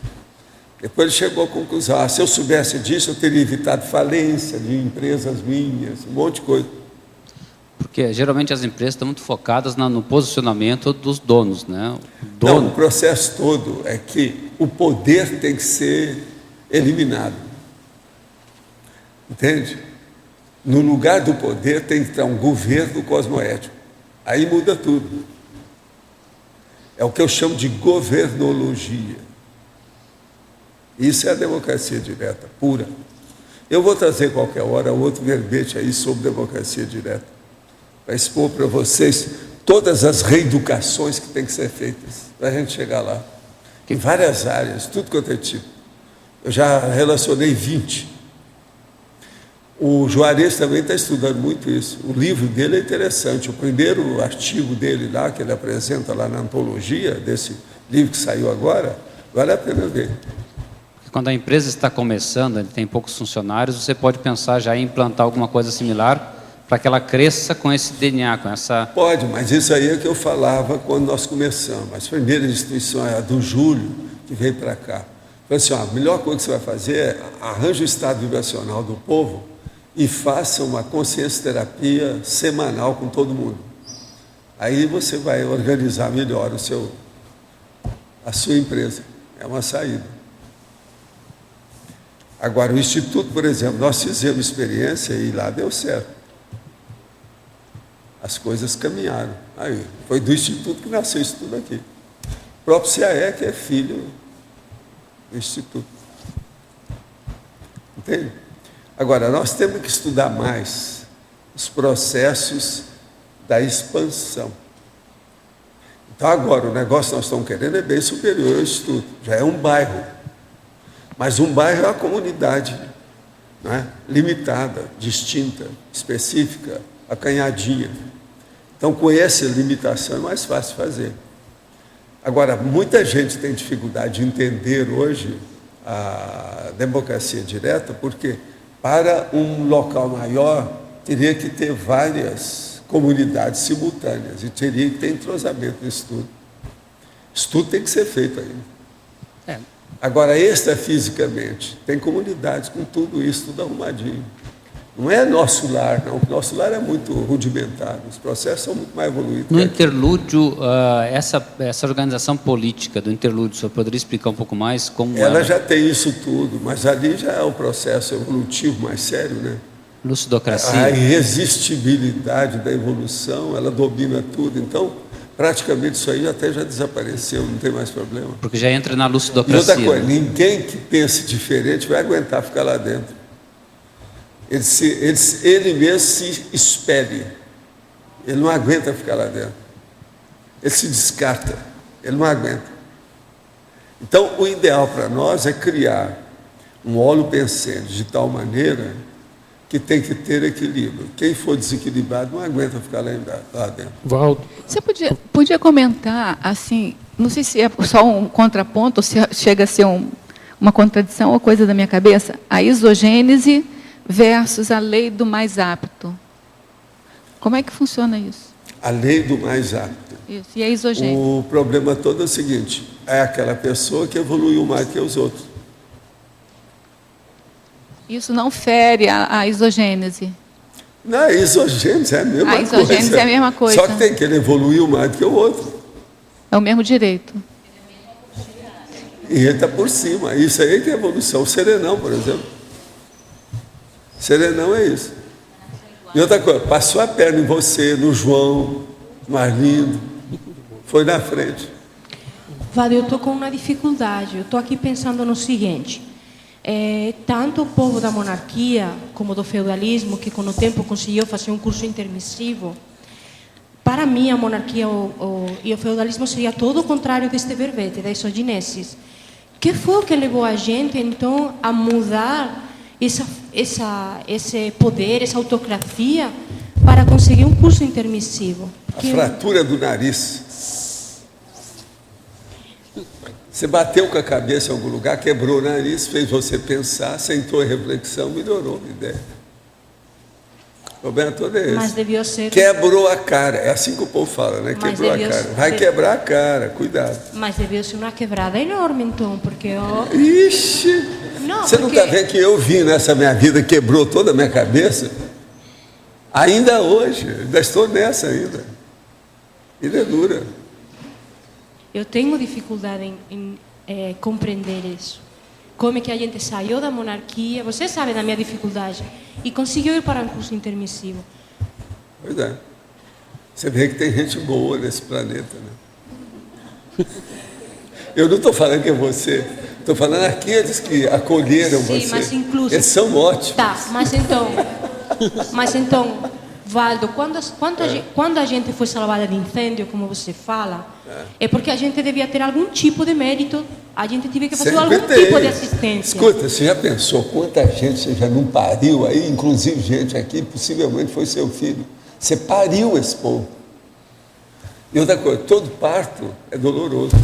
Depois ele chegou à conclusão, se eu soubesse disso, eu teria evitado falência de empresas minhas, um monte de coisa. Porque geralmente as empresas estão muito focadas no posicionamento dos donos, né? Não, o processo todo é que o poder tem que ser eliminado. Entende? No lugar do poder tem que estar um governo cosmoético. Aí muda tudo. É o que eu chamo de governologia. Isso é a democracia direta, pura. Eu vou trazer qualquer hora outro verbete aí sobre democracia direta, para expor para vocês todas as reeducações que têm que ser feitas, para a gente chegar lá. Em várias áreas, tudo quanto é tipo. Eu já relacionei 20. O Juarez também está estudando muito isso. O livro dele é interessante. O primeiro artigo dele lá, que ele apresenta lá na antologia, desse livro que saiu agora, vale a pena ver. Quando a empresa está começando, ele tem poucos funcionários, você pode pensar já em implantar alguma coisa similar para que ela cresça com esse DNA, com essa... Pode, mas isso aí é que eu falava quando nós começamos. As primeiras instituições, a do Júlio, que veio para cá. Falei assim, a melhor coisa que você vai fazer é arranje o estado vibracional do povo e faça uma consciência terapia semanal com todo mundo. Aí você vai organizar melhor a sua empresa. É uma saída. Agora, o Instituto, por exemplo, nós fizemos experiência e lá deu certo. As coisas caminharam. Aí, foi do Instituto que nasceu isso tudo aqui. O próprio CAE, que é filho do Instituto. Entende? Agora, nós temos que estudar mais os processos da expansão. Então, agora, o negócio que nós estamos querendo é bem superior ao Instituto. Já é um bairro. Mas um bairro é uma comunidade, não é? Limitada, distinta, específica, acanhadinha. Então, com essa limitação é mais fácil fazer. Agora, muita gente tem dificuldade de entender hoje a democracia direta, porque para um local maior teria que ter várias comunidades simultâneas e teria que ter entrosamento nisso tudo. Isso tudo tem que ser feito ainda. Agora, extrafisicamente, tem comunidades com tudo isso, tudo arrumadinho. Não é nosso lar, não. O nosso lar é muito rudimentar. Os processos são muito mais evoluídos. No interlúdio, essa organização política do interlúdio, o senhor poderia explicar um pouco mais como ela já tem isso tudo, mas ali já é o processo evolutivo mais sério, né? Lucidocracia. A irresistibilidade da evolução, ela domina tudo. Então, praticamente isso aí até já desapareceu, não tem mais problema. Porque já entra na lucidocracia. E outra coisa, ninguém que pense diferente vai aguentar ficar lá dentro. Ele mesmo se espelha. Ele não aguenta ficar lá dentro. Ele se descarta. Ele não aguenta. Então, o ideal para nós é criar um óleo pensante de tal maneira que tem que ter equilíbrio. Quem for desequilibrado não aguenta ficar lá dentro. Valdo. Você podia comentar, assim, não sei se é só um contraponto, ou se chega a ser uma contradição ou coisa da minha cabeça, a isogênese versus a lei do mais apto. Como é que funciona isso? A lei do mais apto. Isso, e a isogênese? O problema todo é o seguinte, é aquela pessoa que evoluiu mais que os outros. Isso não fere a isogênese? Não, a isogênese é a mesma coisa. A isogênese é a mesma coisa. Só que tem que ele evoluiu mais do que o outro. É o mesmo direito. E ele está por cima. Isso aí que é evolução. O serenão, por exemplo. Serenão é isso. E outra coisa, passou a perna em você, no João, mais lindo. Foi na frente. Vado, eu estou com uma dificuldade. Eu estou aqui pensando no seguinte. Tanto o povo da monarquia como do feudalismo, que com o tempo conseguiu fazer um curso intermissivo, para mim a monarquia e o feudalismo seria todo o contrário deste verbete, da isogenesis. Que foi o que levou a gente, então, a mudar esse poder, essa autocracia, para conseguir um curso intermissivo? A fratura do nariz. Você bateu com a cabeça em algum lugar, quebrou o nariz, fez você pensar, sentou em reflexão, melhorou a ideia. O problema todo é esse. Mas devia ser... Quebrou a cara, é assim que o povo fala, né? Quebrou a cara. Vai quebrar a cara, cuidado. Mas devia ser uma quebrada enorme, então, porque... Ixi! Não, você não está vendo que eu vi nessa minha vida, quebrou toda a minha cabeça? Ainda hoje, ainda estou nessa ainda. Ainda é dura. Eu tenho dificuldade em compreender isso. Como é que a gente saiu da monarquia, você sabe da minha dificuldade, e conseguiu ir para um curso intermissivo. Pois é. Você vê que tem gente boa nesse planeta, né? Eu não estou falando que é você, estou falando aqueles que acolheram você. Mas incluso... Eles são ótimos. Tá, mas então, Valdo, quando a gente foi salvada de incêndio, como você fala, é porque a gente devia ter algum tipo de mérito, a gente teve que fazer algum tipo de assistência. Escuta, você já pensou quanta gente você já não pariu aí, inclusive gente aqui, possivelmente foi seu filho. Você pariu esse povo. E outra coisa, todo parto é doloroso.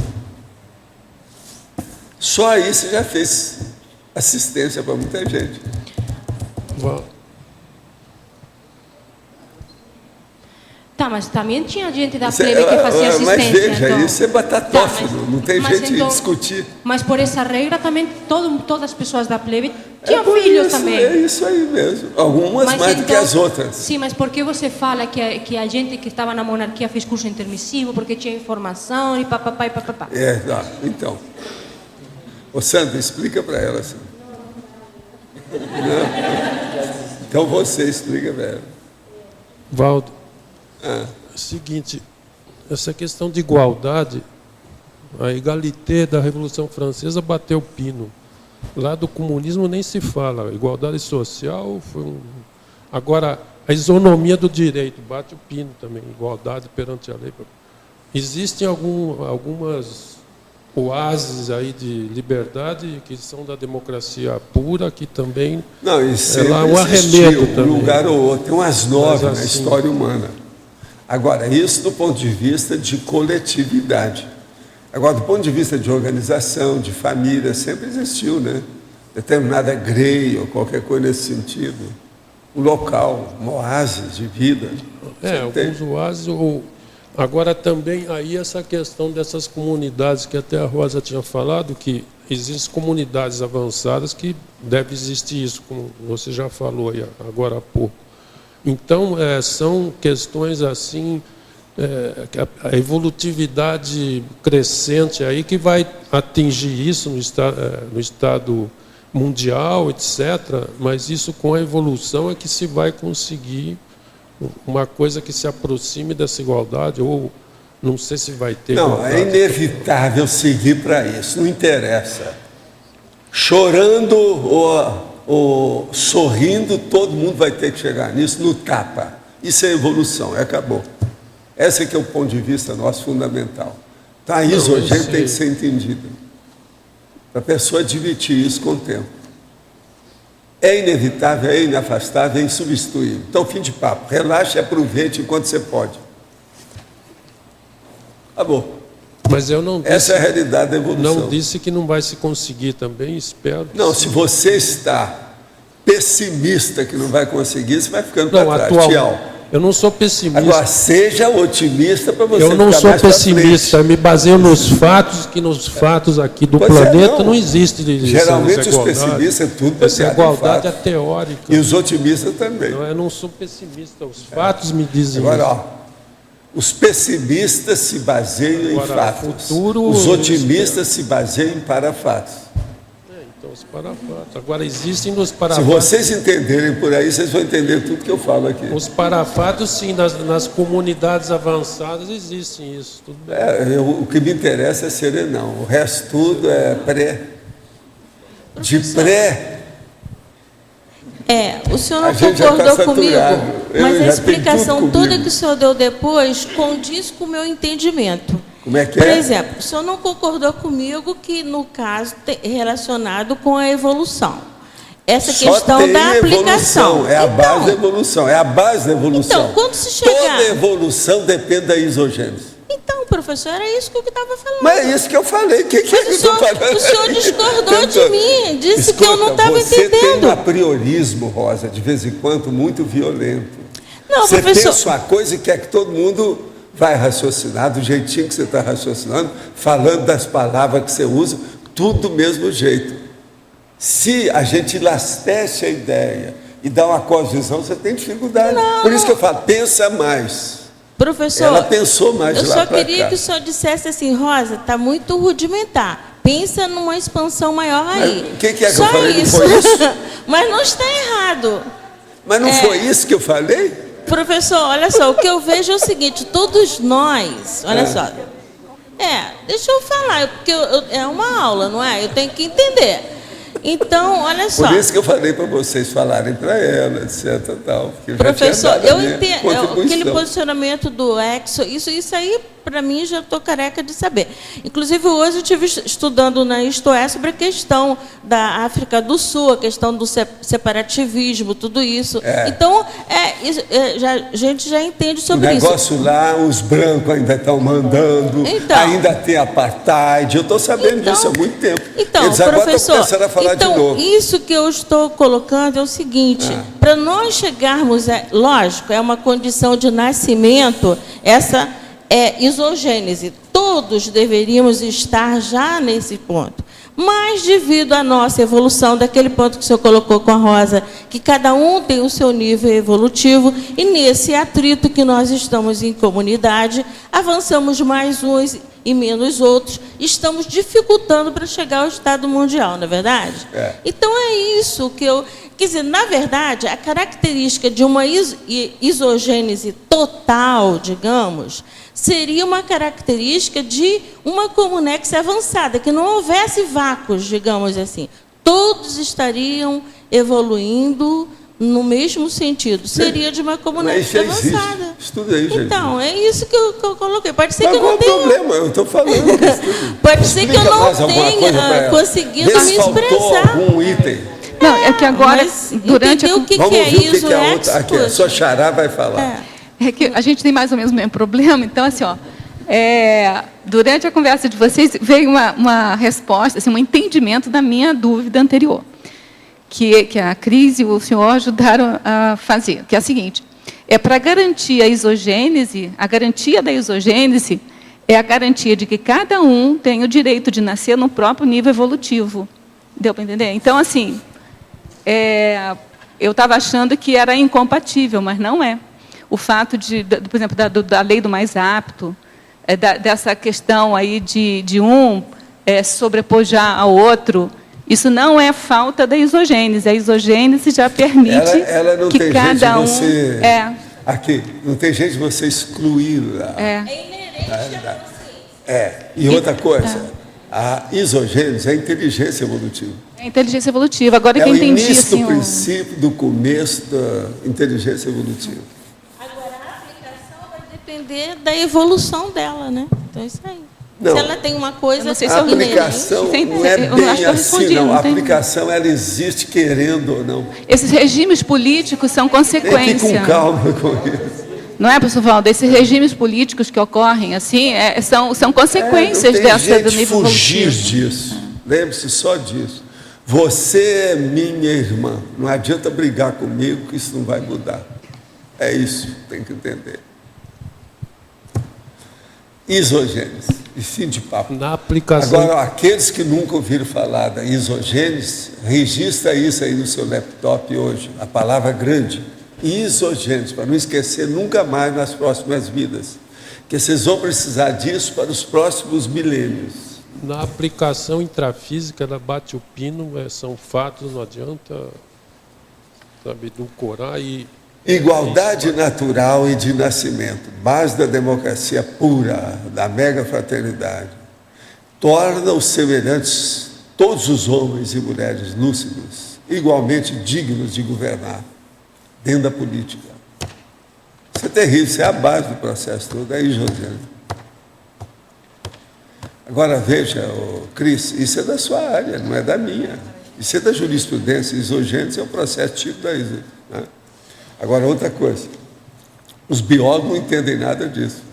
Só aí você já fez assistência para muita gente. Tá, mas também tinha gente da plebe que fazia assistência. Mas veja, então. isso é batatófilo, não tem jeito de discutir. Mas por essa regra também, todas as pessoas da plebe tinham filhos também. É isso aí mesmo. Algumas mais então, do que as outras. Sim, mas por que você fala que a gente que estava na monarquia fez curso intermissivo, porque tinha informação e papapá e papapá? Então. Ô Sandra, explica para ela assim. Então você explica para ela. Valdo. É o seguinte, essa questão de igualdade, a égalité da Revolução Francesa bateu o pino. Lá do comunismo nem se fala. Igualdade social foi Agora, a isonomia do direito bate o pino também. Igualdade perante a lei. Existem algumas oásis aí de liberdade que são da democracia pura, que também... Não, isso é um arremedo também. Um lugar ou outro. Tem umas 9 assim, na história humana. Agora, isso do ponto de vista de coletividade. Agora, do ponto de vista de organização, de família, sempre existiu, né? Determinada grei ou qualquer coisa nesse sentido. Um local, um oásis de vida. Alguns oásis. Agora, também, aí essa questão dessas comunidades, que até a Rosa tinha falado, que existem comunidades avançadas que deve existir isso, como você já falou aí agora há pouco. Então, são questões assim, a evolutividade crescente aí que vai atingir isso no estado mundial, etc. Mas isso com a evolução é que se vai conseguir uma coisa que se aproxime dessa igualdade, ou não sei se vai ter. Não, igualdade. é inevitável seguir para isso, não interessa. Chorando ou sorrindo, todo mundo vai ter que chegar nisso no tapa. Isso é evolução, acabou. Esse é que é o ponto de vista nosso fundamental. Então, a isogênese tem que ser entendida. Para a pessoa admitir isso com o tempo. é inevitável, é inafastável, é insubstituível. Então, fim de papo. Relaxe e aproveite enquanto você pode. Acabou. Mas eu não disse, essa é a realidade da evolução. Não disse que não vai se conseguir também, espero. Não, se você está pessimista que não vai conseguir, você vai ficando para trás. Tchau. Eu não sou pessimista. Agora, seja otimista para você Eu não sou pessimista, eu me baseio nos fatos, que nos fatos aqui do planeta não existe geralmente os pessimistas é tudo essa igualdade é teórica. E os otimistas também. Não, eu não sou pessimista, os fatos me dizem agora, isso. Ó, os pessimistas se baseiam em fatos. Os otimistas se baseiam em parafatos. Então, os parafatos. Agora, existem nos parafatos... Se vocês entenderem por aí, vocês vão entender tudo que eu falo aqui. Os parafatos, sim, nas comunidades avançadas existem isso. Tudo bem. O que me interessa é serenão. O resto tudo é pré. De pré... o senhor não concordou comigo, mas a explicação toda que o senhor deu depois condiz com o meu entendimento. Como é que Por exemplo, o senhor não concordou comigo que, no caso, relacionado com a evolução. Essa questão da aplicação. É a base da evolução. É a base da evolução. Então, quando se chegar... Toda evolução depende da isogênese. Então, professor, era isso que eu estava falando. Mas é isso que eu falei. O que eu estou falando? O senhor discordou de mim, disse que eu não estava entendendo. Você tem um apriorismo, Rosa, de vez em quando, muito violento. Não, você professor... pensa uma coisa e quer que todo mundo vai raciocinar do jeitinho que você está raciocinando, falando das palavras que você usa, tudo do mesmo jeito. Se a gente elastece a ideia e dá uma cosvisão, você tem dificuldade. Por isso que eu falo, pensa mais. Professor, ela pensou mais eu lá só pra queria cá. que o senhor dissesse assim, Rosa, está muito rudimentar. Pensa numa expansão maior aí. O que é que eu só falei? Isso. Não foi isso? Mas não está errado. Mas não foi isso que eu falei? Professor, olha só, o que eu vejo é o seguinte, todos nós, olha só. Deixa eu falar, porque é uma aula, não é? Eu tenho que entender. Então, olha só. Por isso que eu falei para vocês falarem para ela, etc. Tal, professor, eu entendo aquele posicionamento do Exo, isso aí, para mim, já estou careca de saber. Inclusive, hoje eu estive estudando na Isto É sobre a questão da África do Sul, a questão do separativismo, tudo isso. Então, a gente já entende sobre isso. O negócio lá, os brancos ainda estão mandando, ainda tem apartheid. Eu estou sabendo disso há muito tempo. Então, eles agora professor, estão começando a falar de novo. Isso que eu estou colocando é o seguinte, para nós chegarmos, lógico, é uma condição de nascimento, essa isogênese. Todos deveríamos estar já nesse ponto. Mas, devido à nossa evolução, daquele ponto que o senhor colocou com a Rosa, que cada um tem o seu nível evolutivo, e nesse atrito que nós estamos em comunidade, avançamos mais uns e menos outros, estamos dificultando para chegar ao estado mundial, não é verdade? Então, é isso que eu... Quer dizer, na verdade, a característica de uma isogênese total, digamos, seria uma característica de uma comunex avançada, que não houvesse vácuos, digamos assim. Todos estariam evoluindo no mesmo sentido. Seria de uma comunex avançada. Estuda aí, gente. Então, é isso que eu coloquei. Pode ser que eu Qual não tenha... problema? Eu estou falando. Pode ser que eu não tenha conseguido me expressar. Algum item. Não, é que agora, durante o que Vamos é ouvir isso? O que é a outra. Aqui, a sua xará vai falar. É que a gente tem mais ou menos o mesmo problema, então, assim, durante a conversa de vocês, veio uma resposta, assim, um entendimento da minha dúvida anterior, que a Cris e o senhor ajudaram a fazer, que é a seguinte, para garantir a isogênese, a garantia da isogênese é a garantia de que cada um tem o direito de nascer no próprio nível evolutivo. Deu para entender? Então, assim, eu estava achando que era incompatível, mas não é. O fato por exemplo, da lei do mais apto, dessa questão aí de um sobrepujar ao outro, isso não é falta da isogênese. A isogênese já permite ela não que tem cada jeito de você, aqui, não tem jeito de você excluí-la. E outra coisa, a isogênese é a inteligência evolutiva. É a inteligência evolutiva. Agora que eu entendi... É o início assim, do princípio, do começo da inteligência evolutiva. Agora, a aplicação vai depender da evolução dela, né? Então, é isso aí. Não. Se ela tem uma coisa... A aplicação não é bem assim, não. A aplicação, ela existe querendo ou não. Esses regimes políticos são consequência. Fique com calma com isso. Não é, professor Valdo? Esses regimes políticos que ocorrem assim são consequências do nível fugir disso. Lembre-se só disso. Você é minha irmã. Não adianta brigar comigo que isso não vai mudar. É isso, tem que entender. Isogênese. E fim de papo. Na aplicação... Agora, aqueles que nunca ouviram falar da isogênese, registra isso aí no seu laptop hoje. A palavra grande. Isogênese, para não esquecer nunca mais nas próximas vidas. Porque vocês vão precisar disso para os próximos milênios. Na aplicação intrafísica, ela bate o pino, são fatos, não adianta, sabe, edulcorar e... Igualdade natural e de nascimento, base da democracia pura, da mega fraternidade, torna os semelhantes, todos os homens e mulheres lúcidos, igualmente dignos de governar, dentro da política. Isso é terrível, isso é a base do processo todo. Aí, Josiane. Agora, veja, Cris, isso é da sua área, não é da minha. Isso é da jurisprudência. Isogênese é um processo típico da isogênese, né? Agora, outra coisa. Os biólogos não entendem nada disso.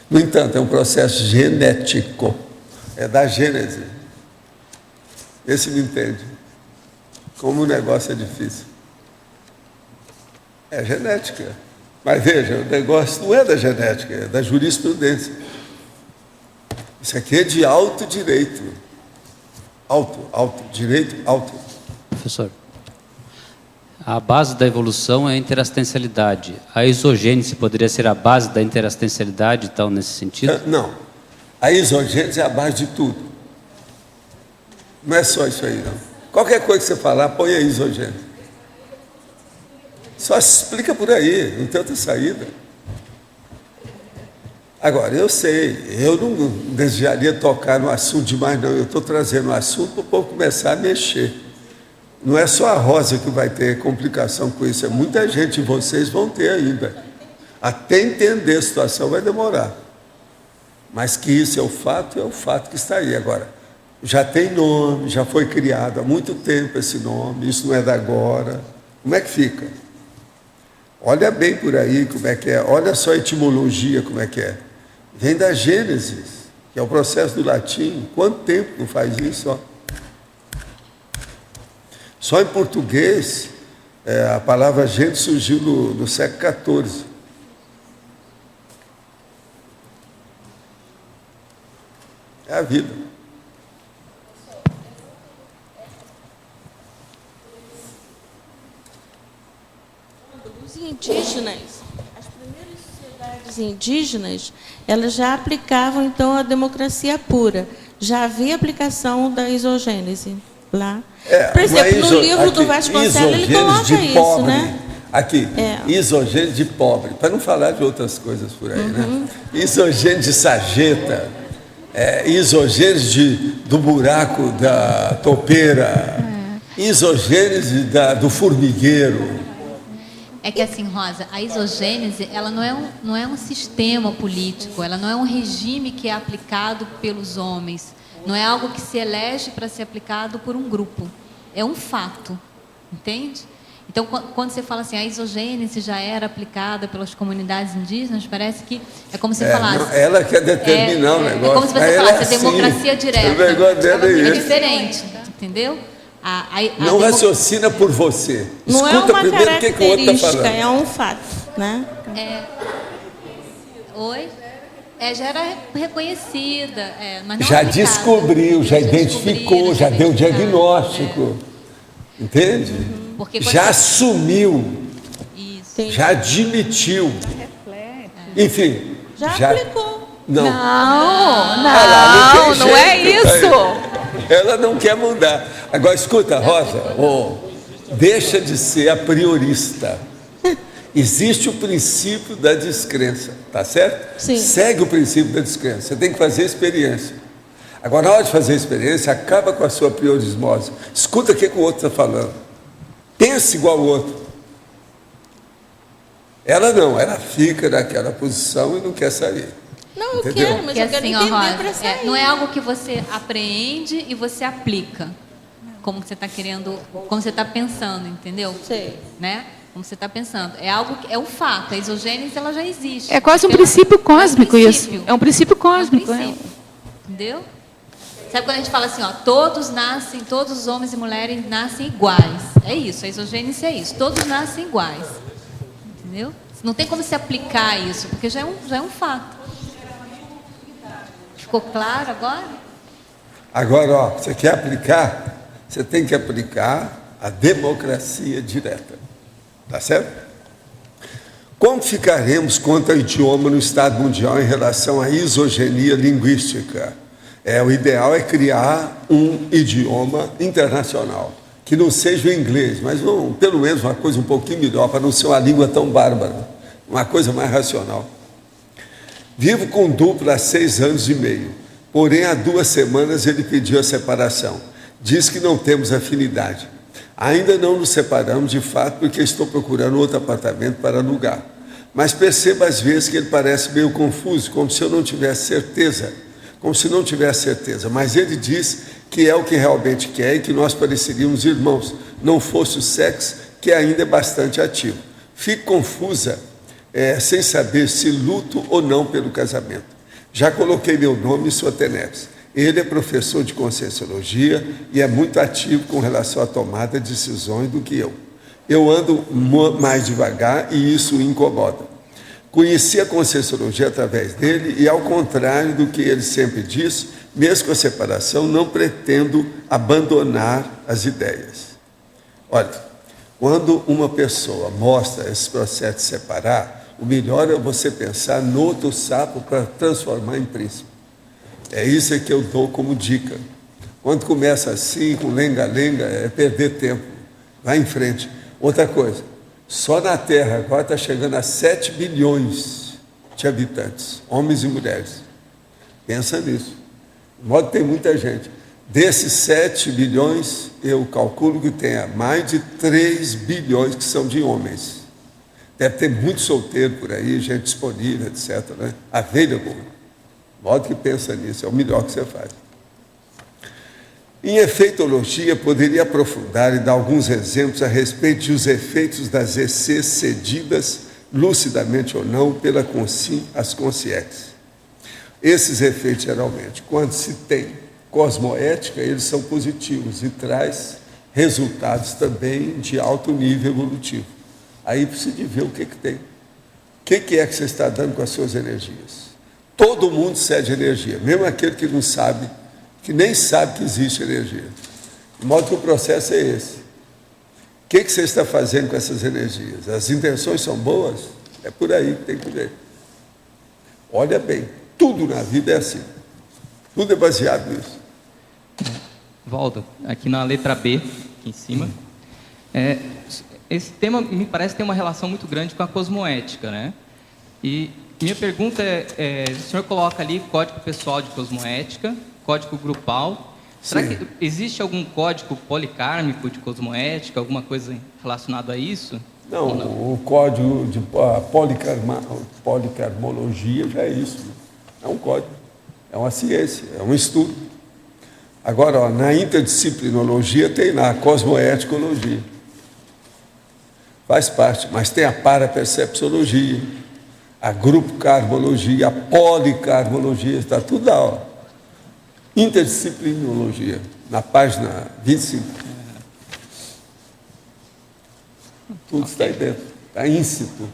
No entanto, é um processo genético. É da gênese. Esse não entende. Como o negócio é difícil. É genética. Mas veja, o negócio não é da genética, é da jurisprudência. Isso aqui é de alto direito. Direito alto. Professor, a base da evolução é a interassistencialidade. A isogênese poderia ser a base da interassistencialidade, então, nesse sentido? Não. A isogênese é a base de tudo. Não é só isso aí, não. Qualquer coisa que você falar, põe a isogênese. Só se explica por aí, não tem outra saída. Agora, eu sei, eu não desejaria tocar no assunto demais, não. Eu estou trazendo o assunto para o povo começar a mexer. Não é só a Rosa que vai ter complicação com isso, é muita gente, vocês vão ter ainda. Até entender a situação vai demorar. Mas que isso é o fato que está aí. Agora, já tem nome, já foi criado há muito tempo esse nome, isso não é da agora. Como é que fica? Olha bem por aí como é que é, olha só a etimologia como é que é. Vem da Gênesis, que é o processo do latim. Quanto tempo não faz isso? Ó? Só em português, a palavra Gênesis surgiu no século XIV. É a vida. Os indígenas, as primeiras sociedades indígenas, elas já aplicavam, então, a democracia pura. Já havia aplicação da isogênese lá. Por exemplo, no livro do Vasconcelos, ele coloca isso, pobre, né? Aqui, isogênese de pobre, para não falar de outras coisas por aí, né? Isogênese de sarjeta, isogênese do buraco da topeira, isogênese do formigueiro. É que assim, Rosa, a isogênese, ela não é um sistema político, ela não é um regime que é aplicado pelos homens, não é algo que se elege para ser aplicado por um grupo, é um fato, entende? Então, quando você fala assim, a isogênese já era aplicada pelas comunidades indígenas, parece que é como se você falasse... Não, ela quer determinar o negócio. É como se você falasse, a democracia direta. O negócio dela é diferente, entendeu? Não raciocina por você. Não Escuta é uma primeiro o que o outro está falando. é um fato, né? Oi? Já era reconhecida. Mas não já aplicada. descobriu, já identificou, já deu diagnóstico. Entende? Já assumiu. Isso. Já admitiu. Enfim. Já aplicou. Não é isso. Ela não quer mudar. Agora, escuta, Rosa, deixa de ser a priorista. Existe o princípio da descrença, tá certo? Sim. Segue o princípio da descrença. Você tem que fazer experiência. Agora, na hora de fazer experiência, acaba com a sua priorismose. Escuta o que o outro está falando. Pense igual ao outro. Ela não, ela fica naquela posição e não quer sair. Não, eu Entendeu? quero, mas eu quero assim, entender Rosa, para sair. não é algo que você apreende e você aplica, como você está querendo, como você está pensando, entendeu? Sei. Né? Como você está pensando. É algo que é um fato. A isogênese ela já existe. É quase um Pelo- princípio cósmico é um isso. É um princípio cósmico. É um princípio. Entendeu? Sabe quando a gente fala assim, ó, todos os homens e mulheres nascem iguais. É isso, a isogênese é isso. Todos nascem iguais. Entendeu? Não tem como se aplicar isso, porque já é um fato. Ficou claro agora? Agora, ó, você quer aplicar? Você tem que aplicar a democracia direta. Tá certo? Como ficaremos quanto ao idioma no Estado mundial em relação à isogenia linguística? O ideal é criar um idioma internacional, que não seja o inglês, mas pelo menos uma coisa um pouquinho melhor, para não ser uma língua tão bárbara, uma coisa mais racional. Vivo com dupla há 6 anos e meio, porém há 2 semanas ele pediu a separação. Diz que não temos afinidade. Ainda não nos separamos de fato porque estou procurando outro apartamento para alugar. Mas percebo às vezes que ele parece meio confuso, como se não tivesse certeza. Mas ele diz que é o que realmente quer e que nós pareceríamos irmãos, não fosse o sexo, que ainda é bastante ativo. Fico confusa, sem saber se luto ou não pelo casamento. Já coloquei meu nome em sua tenebres. Ele é professor de Conscienciologia e é muito ativo com relação à tomada de decisões do que eu. Eu ando mais devagar e isso o incomoda. Conheci a Conscienciologia através dele e, ao contrário do que ele sempre disse, mesmo com a separação, não pretendo abandonar as ideias. Olha, quando uma pessoa mostra esse processo de separar, o melhor é você pensar no outro sapo para transformar em príncipe. É isso que eu dou como dica. Quando começa assim, com lenga-lenga, é perder tempo. Vai em frente. Outra coisa, só na Terra agora está chegando a 7 bilhões de habitantes, homens e mulheres. Pensa nisso. De modo que tem muita gente. Desses 7 bilhões, eu calculo que tenha mais de 3 bilhões que são de homens. Deve ter muito solteiro por aí, gente disponível, etc. Né? Available. De modo que pensa nisso, é o melhor que você faz. Em efeitologia, poderia aprofundar e dar alguns exemplos a respeito dos efeitos das ECs cedidas, lucidamente ou não, pela as consciências. Esses efeitos, geralmente, quando se tem cosmoética, eles são positivos e traz resultados também de alto nível evolutivo. Aí precisa de ver o que tem. O que é que você está dando com as suas energias? Todo mundo cede energia, mesmo aquele que não sabe, que nem sabe que existe energia. De modo que o processo é esse. O que você está fazendo com essas energias? As intenções são boas? É por aí que tem que ver. Olha bem, tudo na vida é assim. Tudo é baseado nisso. Volta, aqui na letra B, aqui em cima. Esse tema me parece ter uma relação muito grande com a cosmoética, né? E minha pergunta o senhor coloca ali código pessoal de cosmoética, código grupal. Será que existe algum código policármico de cosmoética, alguma coisa relacionada a isso? Não, o código de policarmologia já é isso. É um código, é uma ciência, é um estudo. Agora, ó, na interdisciplinologia tem lá a cosmoeticologia. Faz parte, mas tem a parapercepciologia, a grupo-carmologia, a policarmologia, está tudo lá, ó. Interdisciplinologia, na página 25. Tudo está aí dentro, está íncito,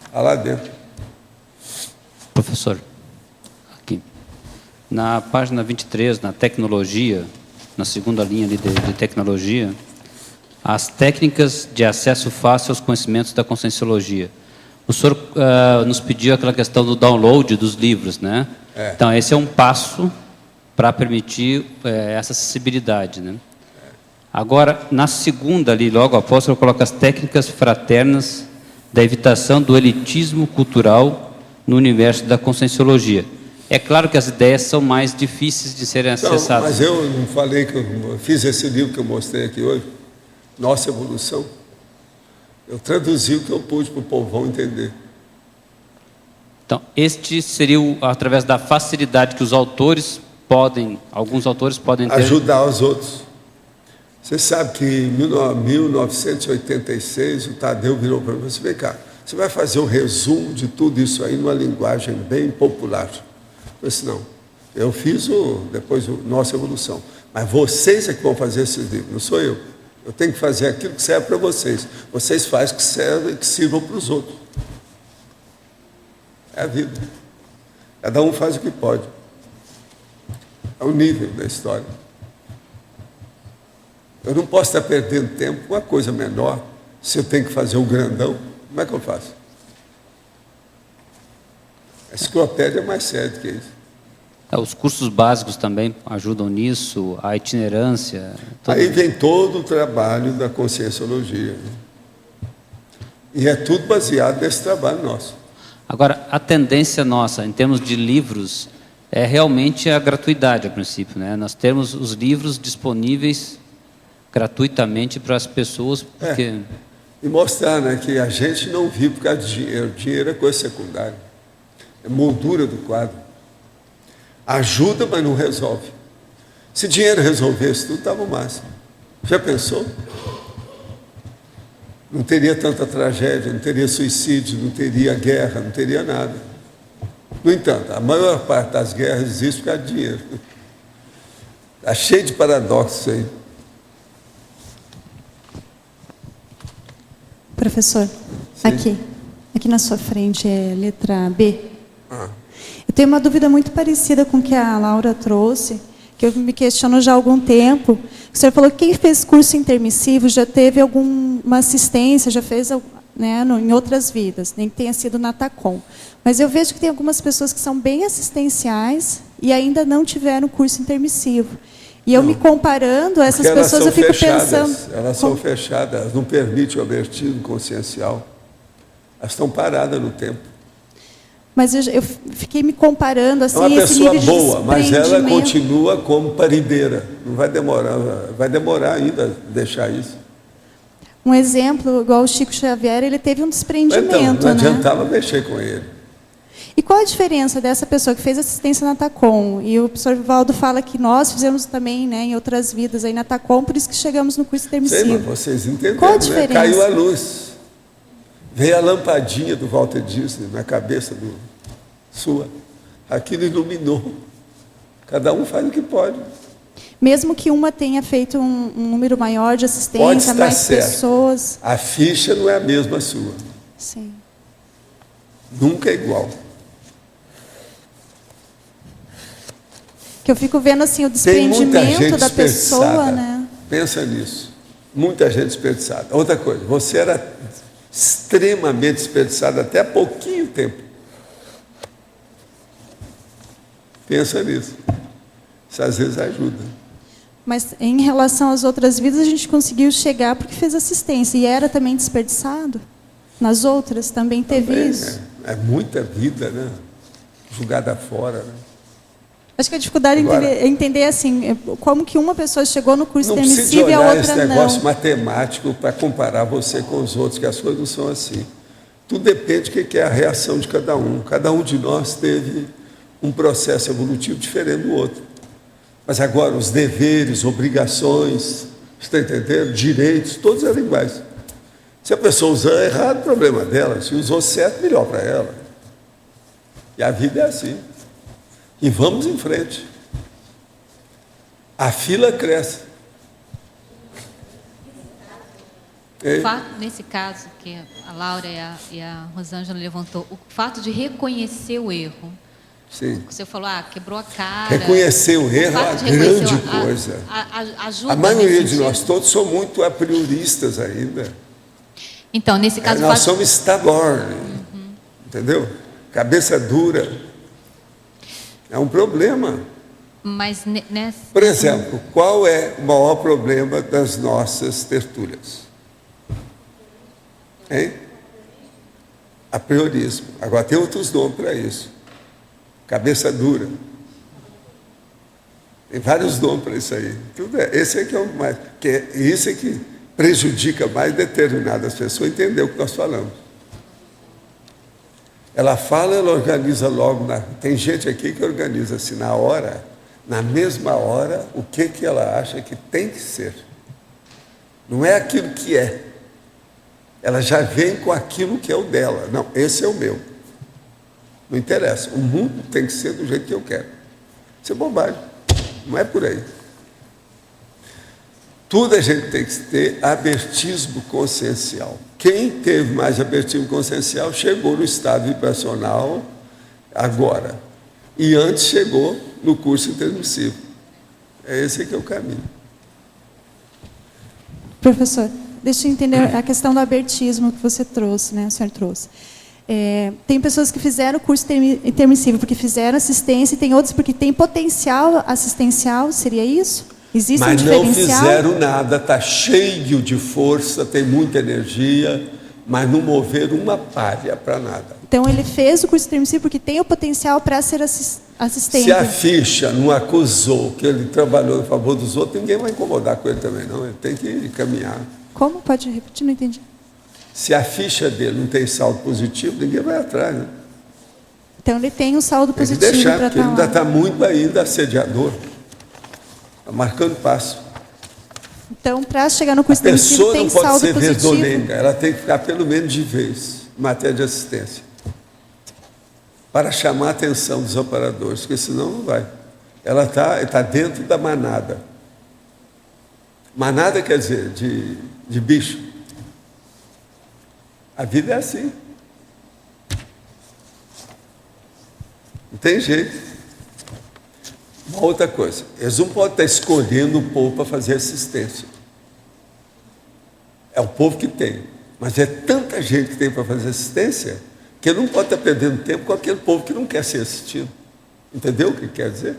está lá dentro. Professor, aqui, na página 23, na tecnologia, na segunda linha ali de tecnologia, as técnicas de acesso fácil aos conhecimentos da Conscienciologia. O senhor nos pediu aquela questão do download dos livros, né? Então, esse é um passo para permitir essa acessibilidade, né? Agora, na segunda ali, logo após, eu coloco as técnicas fraternas da evitação do elitismo cultural no universo da Conscienciologia. É claro que as ideias são mais difíceis de serem acessadas. Mas eu não falei que eu fiz esse livro que eu mostrei aqui hoje, Nossa Evolução. Eu traduzi o que eu pude para o povão entender. Então, este seria através da facilidade que os autores podem, alguns autores podem ter. Ajudar os outros. Você sabe que em 1986 o Tadeu virou para mim e disse: vem cá, você vai fazer um resumo de tudo isso aí numa linguagem bem popular. Eu disse: não, eu fiz depois Nossa Evolução, mas vocês é que vão fazer esses livros, não sou eu. Eu tenho que fazer aquilo que serve para vocês. Vocês fazem o que serve e que sirvam para os outros. É a vida. Cada um faz o que pode. É o nível da história. Eu não posso estar perdendo tempo com uma coisa menor. Se eu tenho que fazer um grandão, como é que eu faço? A enciclopédia é mais séria do que isso. Os cursos básicos também ajudam nisso, a itinerância. Aí vem todo o trabalho da conscienciologia. E é tudo baseado nesse trabalho nosso. Agora, a tendência nossa, em termos de livros, é realmente a gratuidade, a princípio, né? Nós temos os livros disponíveis gratuitamente para as pessoas, porque... E mostrar, né, que a gente não vive por causa de dinheiro. Dinheiro é coisa secundária. É moldura do quadro. Ajuda, mas não resolve. Se dinheiro resolvesse tudo, estava máximo. Já pensou? Não teria tanta tragédia, não teria suicídio, não teria guerra, não teria nada. No entanto, a maior parte das guerras existe por causa de dinheiro. Está cheio de paradoxos aí. Professor, aqui na sua frente é letra B. Eu tenho uma dúvida muito parecida com o que a Laura trouxe, que eu me questiono já há algum tempo. O senhor falou que quem fez curso intermissivo já teve alguma assistência, já fez, né, em outras vidas, nem que tenha sido na TACOM. Mas eu vejo que tem algumas pessoas que são bem assistenciais e ainda não tiveram curso intermissivo. E eu me comparando a essas pessoas, eu fico pensando... Elas são fechadas, elas não permitem o abertismo consciencial. Elas estão paradas no tempo. Mas eu fiquei me comparando, assim, é uma esse pessoa nível boa, de mas ela continua como parideira. Não vai demorar ainda deixar isso. Um exemplo, igual o Chico Xavier, ele teve um desprendimento, então, não né? adiantava mexer com ele. E qual a diferença dessa pessoa que fez assistência na TACOM? E o professor Vivaldo fala que nós fizemos também, né, em outras vidas aí na TACOM, por isso que chegamos no curso intermissivo. Sei, mas vocês entenderam, qual a diferença? Né? Caiu a luz. Veio a lampadinha do Walter Disney na cabeça sua. Aquilo iluminou. Cada um faz o que pode. Mesmo que uma tenha feito um número maior de assistência, mais certo. Pessoas... A ficha não é a mesma sua. Sim. Nunca é igual. Que eu fico vendo assim o desprendimento da pessoa, né? Pensa nisso. Muita gente desperdiçada. Outra coisa, você era extremamente desperdiçado até há pouquinho tempo. Pensa nisso. Isso às vezes ajuda. Mas em relação às outras vidas, a gente conseguiu chegar porque fez assistência. E era também desperdiçado? Nas outras também teve isso? É muita vida, né? Jogada fora, né? Acho que a dificuldade é entender assim, como que uma pessoa chegou no curso intermissivo e a outra não. Não precisa olhar esse negócio matemático para comparar você com os outros, que as coisas não são assim. Tudo depende do que é a reação de cada um. Cada um de nós teve um processo evolutivo diferente do outro. Mas agora, os deveres, obrigações, você está entendendo? Direitos, todos eram iguais. Se a pessoa usar errado, o problema dela. Se usou certo, melhor para ela. E a vida é assim. E vamos em frente. A fila cresce. Nesse caso que a Laura e a Rosângela levantou, o fato de reconhecer o erro. Sim. Você falou, quebrou a cara. Reconhecer o erro é uma grande coisa. Ajuda. A maioria de nós todos são muito a prioristas ainda. Então, nesse caso... nós somos stubborn, entendeu? Cabeça dura. É um problema. Mas Por exemplo, qual é o maior problema das nossas tertúlias? Hein? A priorismo. Agora tem outros nomes para isso. Cabeça dura. Tem vários nomes para isso aí. Esse é que é o mais. Isso é que prejudica mais determinadas pessoas entender o que nós falamos. Ela fala, ela organiza logo. Tem gente aqui que organiza assim, na hora, na mesma hora, o que ela acha que tem que ser. Não é aquilo que é. Ela já vem com aquilo que é o dela. Não, esse é o meu. Não interessa. O mundo tem que ser do jeito que eu quero. Isso é bobagem. Não é por aí. Tudo a gente tem que ter abertismo consciencial. Quem teve mais abertismo consciencial chegou no estado vibracional agora. E antes chegou no curso intermissivo. Esse que é o caminho. Professor, deixa eu entender a questão do abertismo que você trouxe, né? O senhor trouxe. Tem pessoas que fizeram o curso intermissivo porque fizeram assistência e tem outros porque tem potencial assistencial, seria isso? Existe um diferencial? Mas não fizeram nada, está cheio de força, tem muita energia, mas não moveram uma palha para nada. Então ele fez o curso intermissivo porque tem o potencial para ser assistente. Se a ficha não acusou que ele trabalhou em favor dos outros, ninguém vai incomodar com ele também, não. Ele tem que caminhar. Como? Pode repetir? Não entendi. Se a ficha dele não tem saldo positivo, ninguém vai atrás, né? Então ele tem um saldo positivo para deixar, porque ele estar ainda lá. está muito ainda assediador. Está marcando passo. Então, para chegar no curso A pessoa tem não pode saldo ser positivo. verdolenga, ela tem que ficar pelo menos de vez em matéria de assistência. Para chamar a atenção dos amparadores, porque senão não vai. Ela está dentro da manada. Manada quer dizer de bicho. A vida é assim. Não tem jeito. Uma outra coisa, eles não podem estar escolhendo o povo para fazer assistência. É o povo que tem. Mas é tanta gente que tem para fazer assistência que ele não pode estar perdendo tempo com aquele povo que não quer ser assistido. Entendeu o que quer dizer?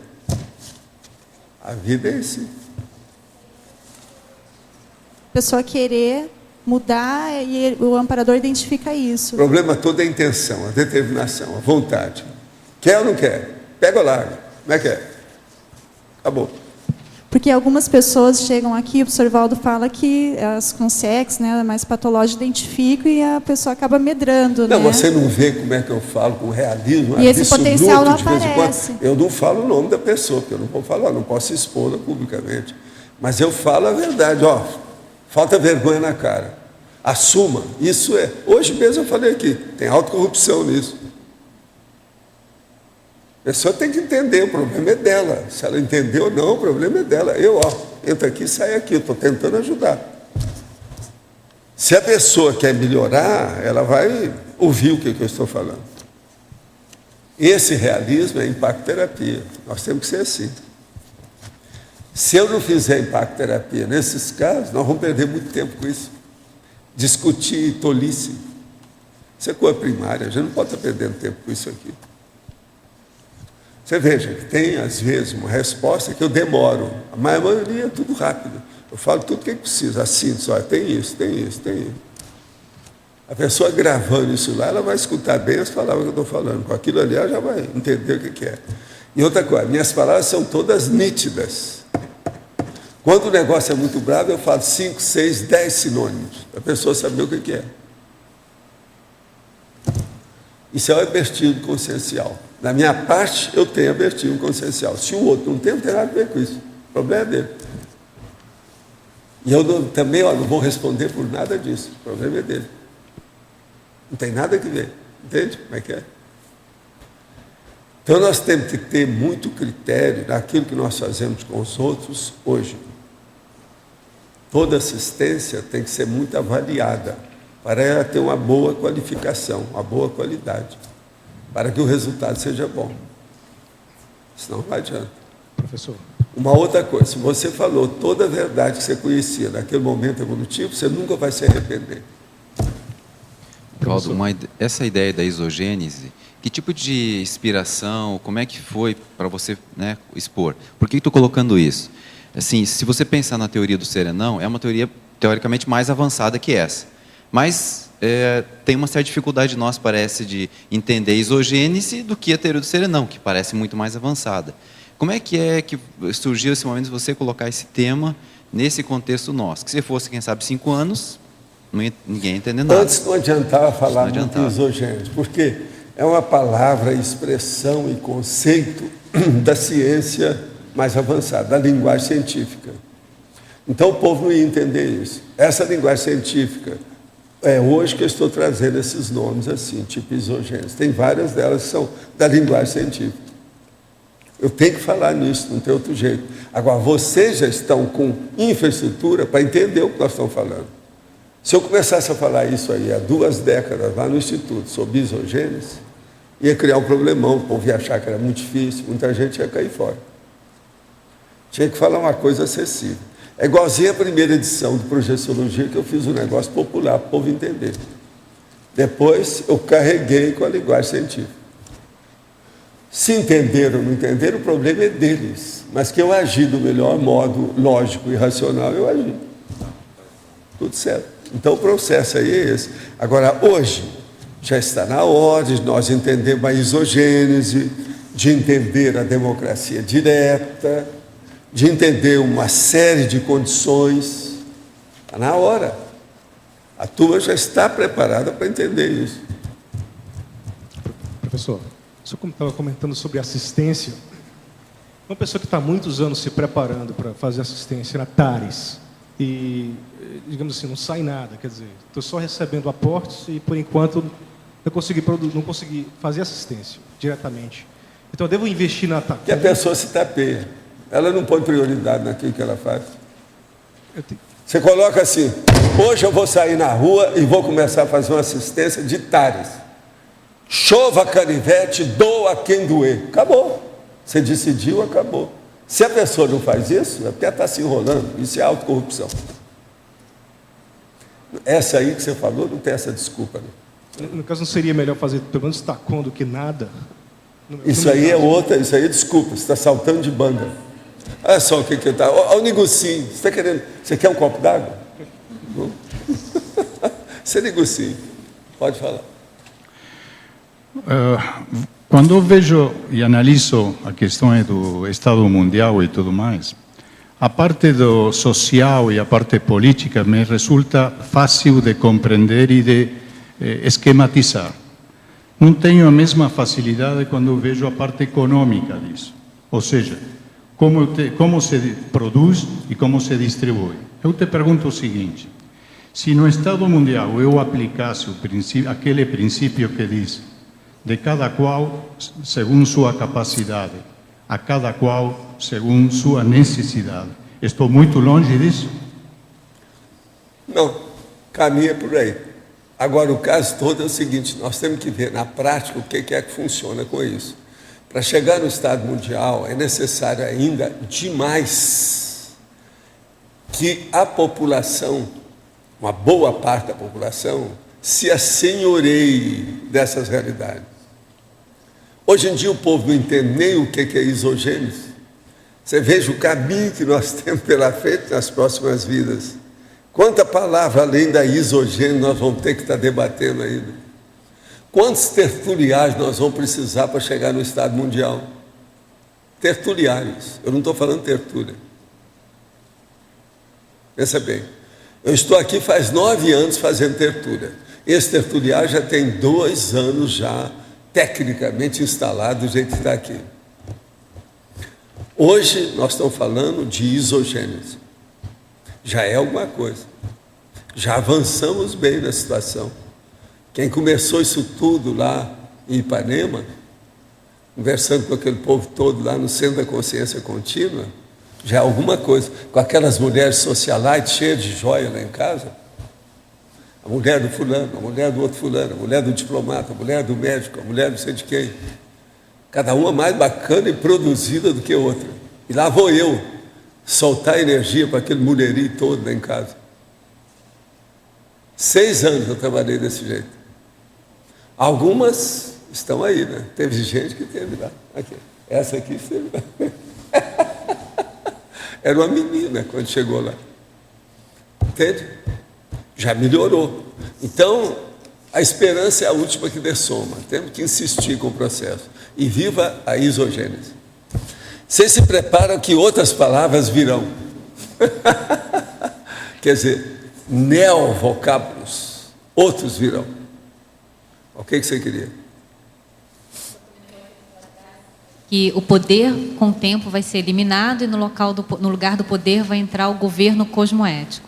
A vida é assim. A pessoa querer mudar e o amparador identifica isso. O problema todo é a intenção, a determinação, a vontade. Quer ou não quer? Pega ou larga. Como é que é? Acabou. Porque algumas pessoas chegam aqui, o professor Valdo fala que as consciências, né, mais patológicas, identificam e a pessoa acaba medrando. Não, né? Você não vê como é que eu falo com realismo E esse absoluto, potencial não de vez em quando. aparece. Eu não falo o nome da pessoa, porque eu não vou falar, não posso expô-la publicamente. Mas eu falo a verdade, ó, falta vergonha na cara. Assuma, isso é. Hoje mesmo eu falei aqui, tem autocorrupção nisso. A pessoa tem que entender, o problema é dela. Se ela entendeu ou não, o problema é dela. Eu, entro aqui e saio aqui, estou tentando ajudar. Se a pessoa quer melhorar, ela vai ouvir o que eu estou falando. Esse realismo é impacto-terapia. Nós temos que ser assim. Se eu não fizer impacto-terapia nesses casos, nós vamos perder muito tempo com isso. Discutir tolice. Isso é coisa primária, a gente não pode estar perdendo tempo com isso aqui. Você veja que tem, às vezes, uma resposta que eu demoro. A maioria é tudo rápido. Eu falo tudo o que precisa. Assim, só tem isso, tem isso, tem isso. A pessoa gravando isso lá, ela vai escutar bem as palavras que eu estou falando. Com aquilo ali, ela já vai entender o que é. E outra coisa, minhas palavras são todas nítidas. Quando o negócio é muito bravo, eu falo 5, 6, 10 sinônimos. Para a pessoa saber o que é. Isso é o abertismo consciencial. Da minha parte, eu tenho abertismo consciencial. Se o outro não tem nada a ver com isso. O problema é dele. E eu também não vou responder por nada disso. O problema é dele. Não tem nada que ver. Entende como é que é? Então nós temos que ter muito critério naquilo que nós fazemos com os outros hoje. Toda assistência tem que ser muito avaliada para ela ter uma boa qualificação, uma boa qualidade, para que o resultado seja bom. Senão não adianta. Professor. Uma outra coisa, se você falou toda a verdade que você conhecia naquele momento evolutivo, você nunca vai se arrepender. Valdo, essa ideia da isogênese, que tipo de inspiração, como é que foi para você, né, expor? Por que estou colocando isso? Assim, se você pensar na teoria do serenão, é uma teoria teoricamente mais avançada que essa. Mas tem uma certa dificuldade nós, parece, de entender a isogênese do que a teoria do serenão, que parece muito mais avançada. Como é que surgiu esse momento de você colocar esse tema nesse contexto nosso? Que se fosse, quem sabe, 5 anos, ninguém ia entender nada. Antes não adiantava falar muito isogênese, porque é uma palavra, expressão e conceito da ciência mais avançada, da linguagem científica. Então o povo não ia entender isso. Essa linguagem científica, é hoje que eu estou trazendo esses nomes assim, tipo isogênese. Tem várias delas que são da linguagem científica. Eu tenho que falar nisso, não tem outro jeito. Agora, vocês já estão com infraestrutura para entender o que nós estamos falando. Se eu começasse a falar isso aí há 2 décadas lá no Instituto sobre isogênese, ia criar um problemão, o povo ia achar que era muito difícil, muita gente ia cair fora. Tinha que falar uma coisa acessível. É igualzinho a primeira edição do Projeciologia, que eu fiz um negócio popular para o povo entender. Depois eu carreguei com a linguagem científica. Se entenderam ou não entenderam, o problema é deles. Mas que eu agi do melhor modo lógico e racional, eu agi. Tudo certo. Então o processo aí é esse. Agora, hoje, já está na hora de nós entendermos a isogênese, de entender a democracia direta, de entender uma série de condições. Está na hora. A turma já está preparada para entender isso. Professor, o senhor estava comentando sobre assistência. Uma pessoa que está há muitos anos se preparando para fazer assistência na TARES e, digamos assim, não sai nada, quer dizer, estou só recebendo aportes e, por enquanto, não consegui fazer assistência diretamente. Então, eu devo investir na TARES. Que a pessoa se tapeia. Ela não põe prioridade naquilo que ela faz. Você coloca assim, hoje eu vou sair na rua e vou começar a fazer uma assistência de TARES. Chova canivete, doa quem doer. Acabou. Você decidiu, acabou. Se a pessoa não faz isso, é porque ela está se enrolando. Isso é autocorrupção. Essa aí que você falou, não tem essa desculpa. Não. No caso, não seria melhor fazer pelo menos tacon do que nada? Isso aí é outra, isso aí é desculpa. Você está saltando de banda. Olha só o que está. Olha o negocinho. Você está querendo. Você quer um copo d'água? Você é negocinho. Pode falar. Quando eu vejo e analiso a questão do Estado mundial e tudo mais, a parte do social e a parte política me resulta fácil de compreender e de esquematizar. Não tenho a mesma facilidade quando eu vejo a parte econômica disso. Ou seja, como se produz e como se distribui. Eu te pergunto o seguinte, se no Estado mundial eu aplicasse aquele princípio que diz de cada qual segundo sua capacidade, a cada qual segundo sua necessidade. Estou muito longe disso? Não, caminha por aí. Agora, o caso todo é o seguinte, nós temos que ver na prática o que é que funciona com isso. Para chegar no Estado mundial, é necessário ainda demais que a população, uma boa parte da população, se assenhoreie dessas realidades. Hoje em dia o povo não entende nem o que é isogênese. Você veja o caminho que nós temos pela frente nas próximas vidas. Quanta palavra além da isogênese nós vamos ter que estar debatendo ainda. Quantos tertuliários nós vamos precisar para chegar no Estado mundial? Tertuliários. Eu não estou falando tertúlia. Pensa bem. Eu estou aqui faz 9 anos fazendo tertúlia. Esse tertuliário já tem 2 anos já tecnicamente instalado do jeito que está aqui. Hoje nós estamos falando de isogênese. Já é alguma coisa. Já avançamos bem na situação. Quem começou isso tudo lá em Ipanema, conversando com aquele povo todo lá no Centro da Consciência Contínua, já é alguma coisa. Com aquelas mulheres socialites cheias de joia lá em casa, a mulher do fulano, a mulher do outro fulano, a mulher do diplomata, a mulher do médico, a mulher não sei de quem. Cada uma mais bacana e produzida do que a outra. E lá vou eu soltar energia para aquele mulherio todo lá em casa. 6 anos eu trabalhei desse jeito. Algumas estão aí, né? Teve gente que teve lá. Aqui. Essa aqui esteve lá. Era uma menina quando chegou lá. Entende? Já melhorou. Então, a esperança é a última que dessoma. Temos que insistir com o processo. E viva a isogênese. Vocês se preparam que outras palavras virão. Quer dizer, neovocábulos, outros virão. O que você queria? que o poder, com o tempo, vai ser eliminado e no lugar do poder vai entrar o governo cosmoético.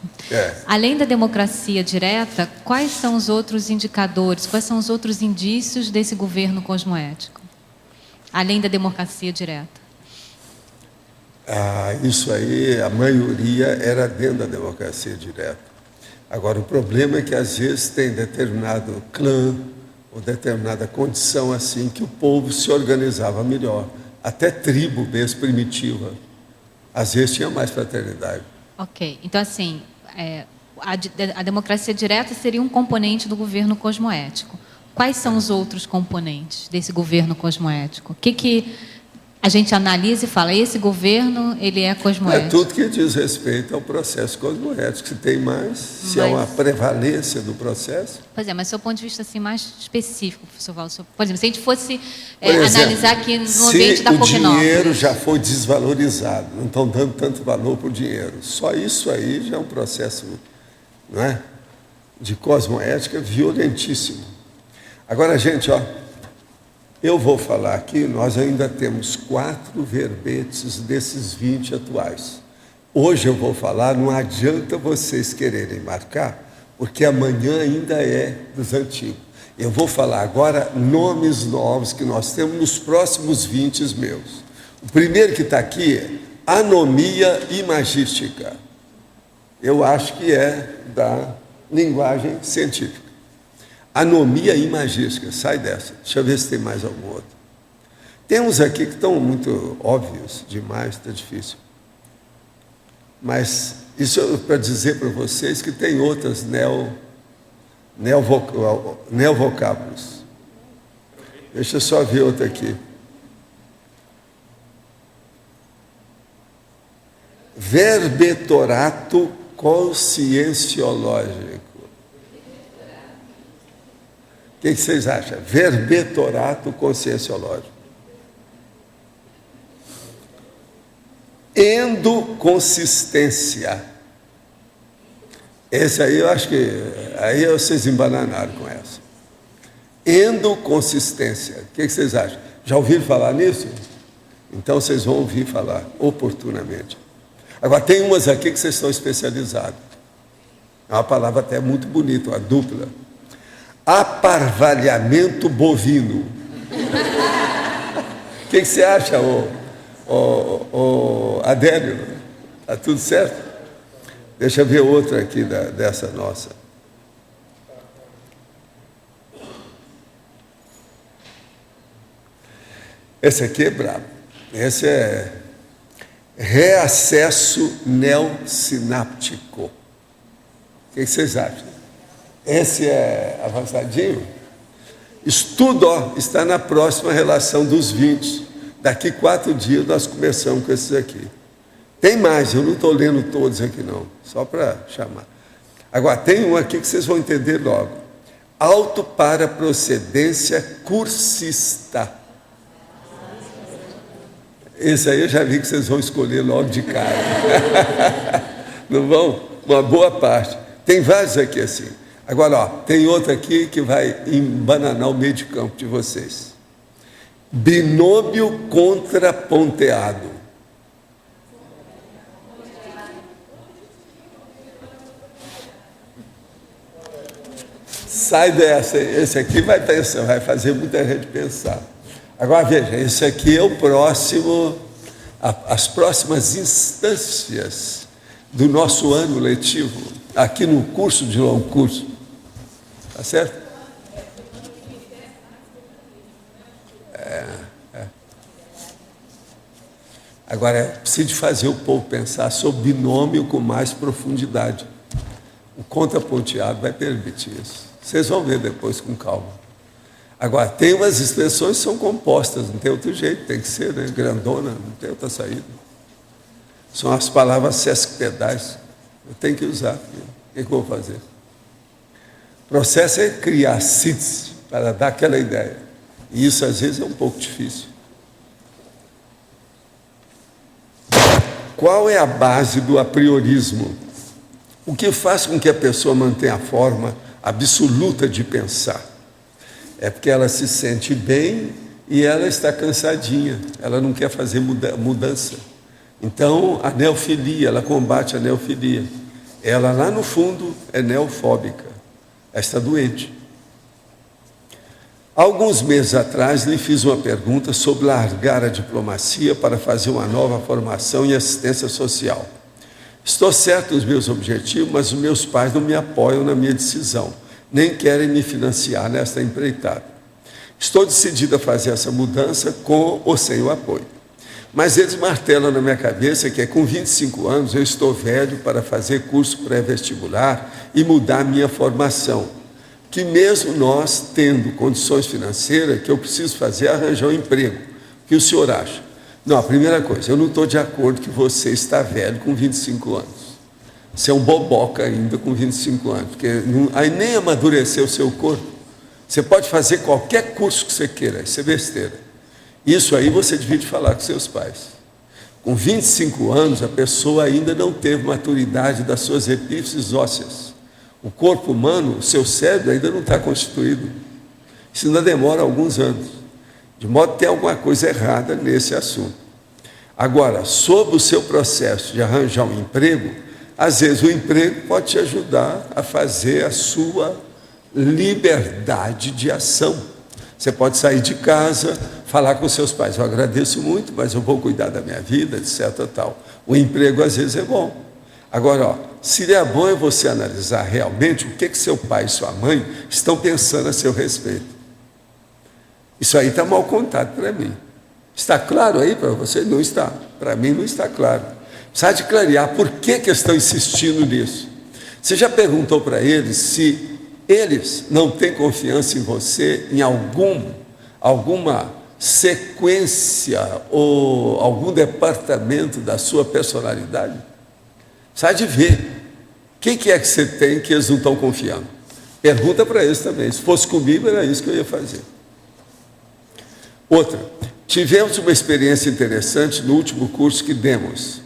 Além da democracia direta, quais são os outros indicadores, quais são os outros indícios desse governo cosmoético? Além da democracia direta. Isso aí, a maioria era dentro da democracia direta. Agora, o problema é que, às vezes, tem determinado clã ou determinada condição assim que o povo se organizava melhor. Até tribo mesmo, primitiva. Às vezes tinha mais fraternidade. Ok. Então, assim, a democracia direta seria um componente do governo cosmoético. Quais são os outros componentes desse governo cosmoético? O que a gente analisa e fala, esse governo, ele é cosmoético? É tudo que diz respeito ao processo cosmoético. Se tem mais, se há uma prevalência do processo. Pois é, mas do seu ponto de vista assim, mais específico, professor Valdo, por exemplo, se a gente fosse analisar aqui no ambiente da PUC-Nova. Se o dinheiro já foi desvalorizado, não estão dando tanto valor para o dinheiro. Só isso aí já é um processo, não é, de cosmoética violentíssimo. Agora, gente, eu vou falar aqui, nós ainda temos 4 verbetes desses 20 atuais. Hoje eu vou falar, não adianta vocês quererem marcar, porque amanhã ainda é dos antigos. Eu vou falar agora nomes novos que nós temos nos próximos 20 meus. O primeiro que está aqui é anomia imagística. Eu acho que é da linguagem científica. Anomia imagística, sai dessa. Deixa eu ver se tem mais algum outro. Tem uns aqui que estão muito óbvios demais, está difícil. Mas isso é para dizer para vocês que tem outras neovocábulos. Deixa eu só ver outra aqui. Verbetorato conscienciológico. O que vocês acham? Verbetorato conscienciológico. Endoconsistência. Esse aí eu acho que aí vocês embananaram com essa. Endoconsistência. O que vocês acham? Já ouviram falar nisso? Então vocês vão ouvir falar oportunamente. Agora tem umas aqui que vocês estão especializados. É uma palavra até muito bonita, uma dupla. Aparvalhamento bovino. O que você acha, Adélio? Está tudo certo? Deixa eu ver outra aqui dessa nossa. Esse aqui é brabo. Esse é reacesso neosináptico. O que vocês acham? Esse é avançadinho? Estudo, está na próxima relação dos 20. Daqui 4 dias nós começamos com esses aqui. Tem mais, eu não estou lendo todos aqui não, só para chamar. Agora, tem um aqui que vocês vão entender logo. Autoparaprocedência cursista. Esse aí eu já vi que vocês vão escolher logo de cara. Não vão? Uma boa parte. Tem vários aqui assim. Agora, tem outro aqui que vai embananar o meio de campo de vocês. Binômio contraponteado. Sai dessa, esse aqui vai pensar, vai fazer muita gente pensar. Agora veja, esse aqui é o próximo, as próximas instâncias do nosso ano letivo, aqui no curso de longo curso. Tá certo? Agora, preciso fazer o povo pensar sobre binômio com mais profundidade. O contraponteado vai permitir isso. Vocês vão ver depois com calma. Agora, tem umas expressões que são compostas, não tem outro jeito, tem que ser, né? Grandona, não tem outra saída. São as palavras sesquipedais. Eu tenho que usar. O que eu vou fazer? O processo é criar síntese para dar aquela ideia. E isso, às vezes, é um pouco difícil. Qual é a base do apriorismo? O que faz com que a pessoa mantenha a forma absoluta de pensar? É porque ela se sente bem e ela está cansadinha, ela não quer fazer mudança. Então, a neofilia, ela combate a neofilia. Ela, lá no fundo, é neofóbica. Ela está doente. Alguns meses atrás, lhe fiz uma pergunta sobre largar a diplomacia para fazer uma nova formação em assistência social. Estou certo nos meus objetivos, mas os meus pais não me apoiam na minha decisão, nem querem me financiar nesta empreitada. Estou decidido a fazer essa mudança com ou sem o apoio. Mas eles martelam na minha cabeça que com 25 anos eu estou velho para fazer curso pré-vestibular e mudar minha formação. Que mesmo nós, tendo condições financeiras, que eu preciso fazer é arranjar um emprego. O que o senhor acha? Não, a primeira coisa, eu não estou de acordo que você está velho com 25 anos. Você é um boboca ainda com 25 anos, porque aí nem amadureceu o seu corpo. Você pode fazer qualquer curso que você queira, isso é besteira. Isso aí você devia falar com seus pais. Com 25 anos, a pessoa ainda não teve maturidade das suas epífises ósseas. O corpo humano, o seu cérebro ainda não está constituído. Isso ainda demora alguns anos. De modo que tem alguma coisa errada nesse assunto. Agora, sobre o seu processo de arranjar um emprego, às vezes o emprego pode te ajudar a fazer a sua liberdade de ação. Você pode sair de casa, falar com seus pais, eu agradeço muito, mas eu vou cuidar da minha vida, etc. Tal. O emprego às vezes é bom. Agora, seria bom é você analisar realmente o que seu pai e sua mãe estão pensando a seu respeito. Isso aí está mal contado para mim. Está claro aí para você? Não está. Para mim não está claro. Precisa de clarear por que estão insistindo nisso. Você já perguntou para eles se eles não têm confiança em você em alguma sequência ou algum departamento da sua personalidade? Precisa de ver. O que é que você tem que eles não estão confiando? Pergunta para eles também. Se fosse comigo, era isso que eu ia fazer. Outra. Tivemos uma experiência interessante no último curso que demos.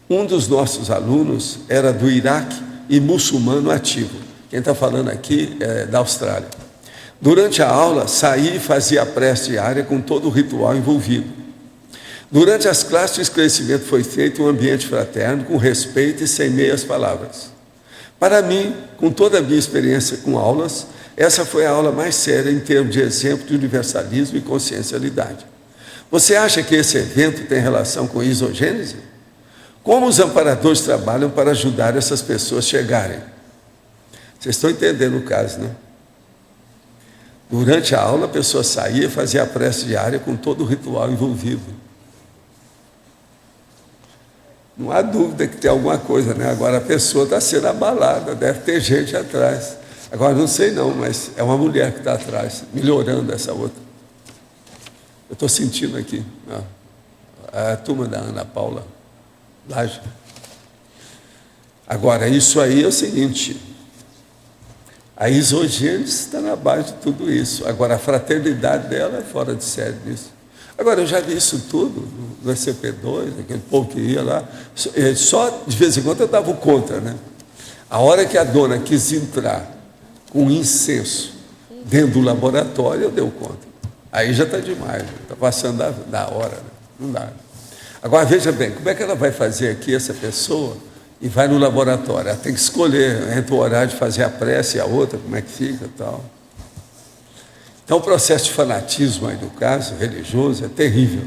Um dos nossos alunos era do Iraque e muçulmano ativo. Quem está falando aqui é da Austrália. Durante a aula, saí e fazia a prece diária com todo o ritual envolvido. Durante as classes, o esclarecimento foi feito em um ambiente fraterno, com respeito e sem meias palavras. Para mim, com toda a minha experiência com aulas, essa foi a aula mais séria em termos de exemplo de universalismo e consciencialidade. Você acha que esse evento tem relação com isogênese? Como os amparadores trabalham para ajudar essas pessoas a chegarem? Vocês estão entendendo o caso, né? Durante a aula, a pessoa saía e fazia a prece diária com todo o ritual envolvido. Não há dúvida que tem alguma coisa, né? Agora a pessoa está sendo abalada, deve ter gente atrás. Agora não sei não, mas é uma mulher que está atrás, melhorando essa outra. Eu estou sentindo aqui, ó, a turma da Ana Paula Laje. Agora, isso aí é o seguinte, a isogênese está na base de tudo isso. Agora, a fraternidade dela é fora de série disso. Agora, eu já vi isso tudo no SCP-2, aquele povo que ia lá. Só de vez em quando eu dava contra, né? A hora que a dona quis entrar com incenso dentro do laboratório, eu dei conta. Aí já está demais, está passando da hora, né? Não dá. Agora, veja bem, como é que ela vai fazer aqui, essa pessoa, e vai no laboratório? Ela tem que escolher entre o horário de fazer a prece e a outra, como é que fica e tal. Então, o processo de fanatismo aí do caso, religioso, é terrível.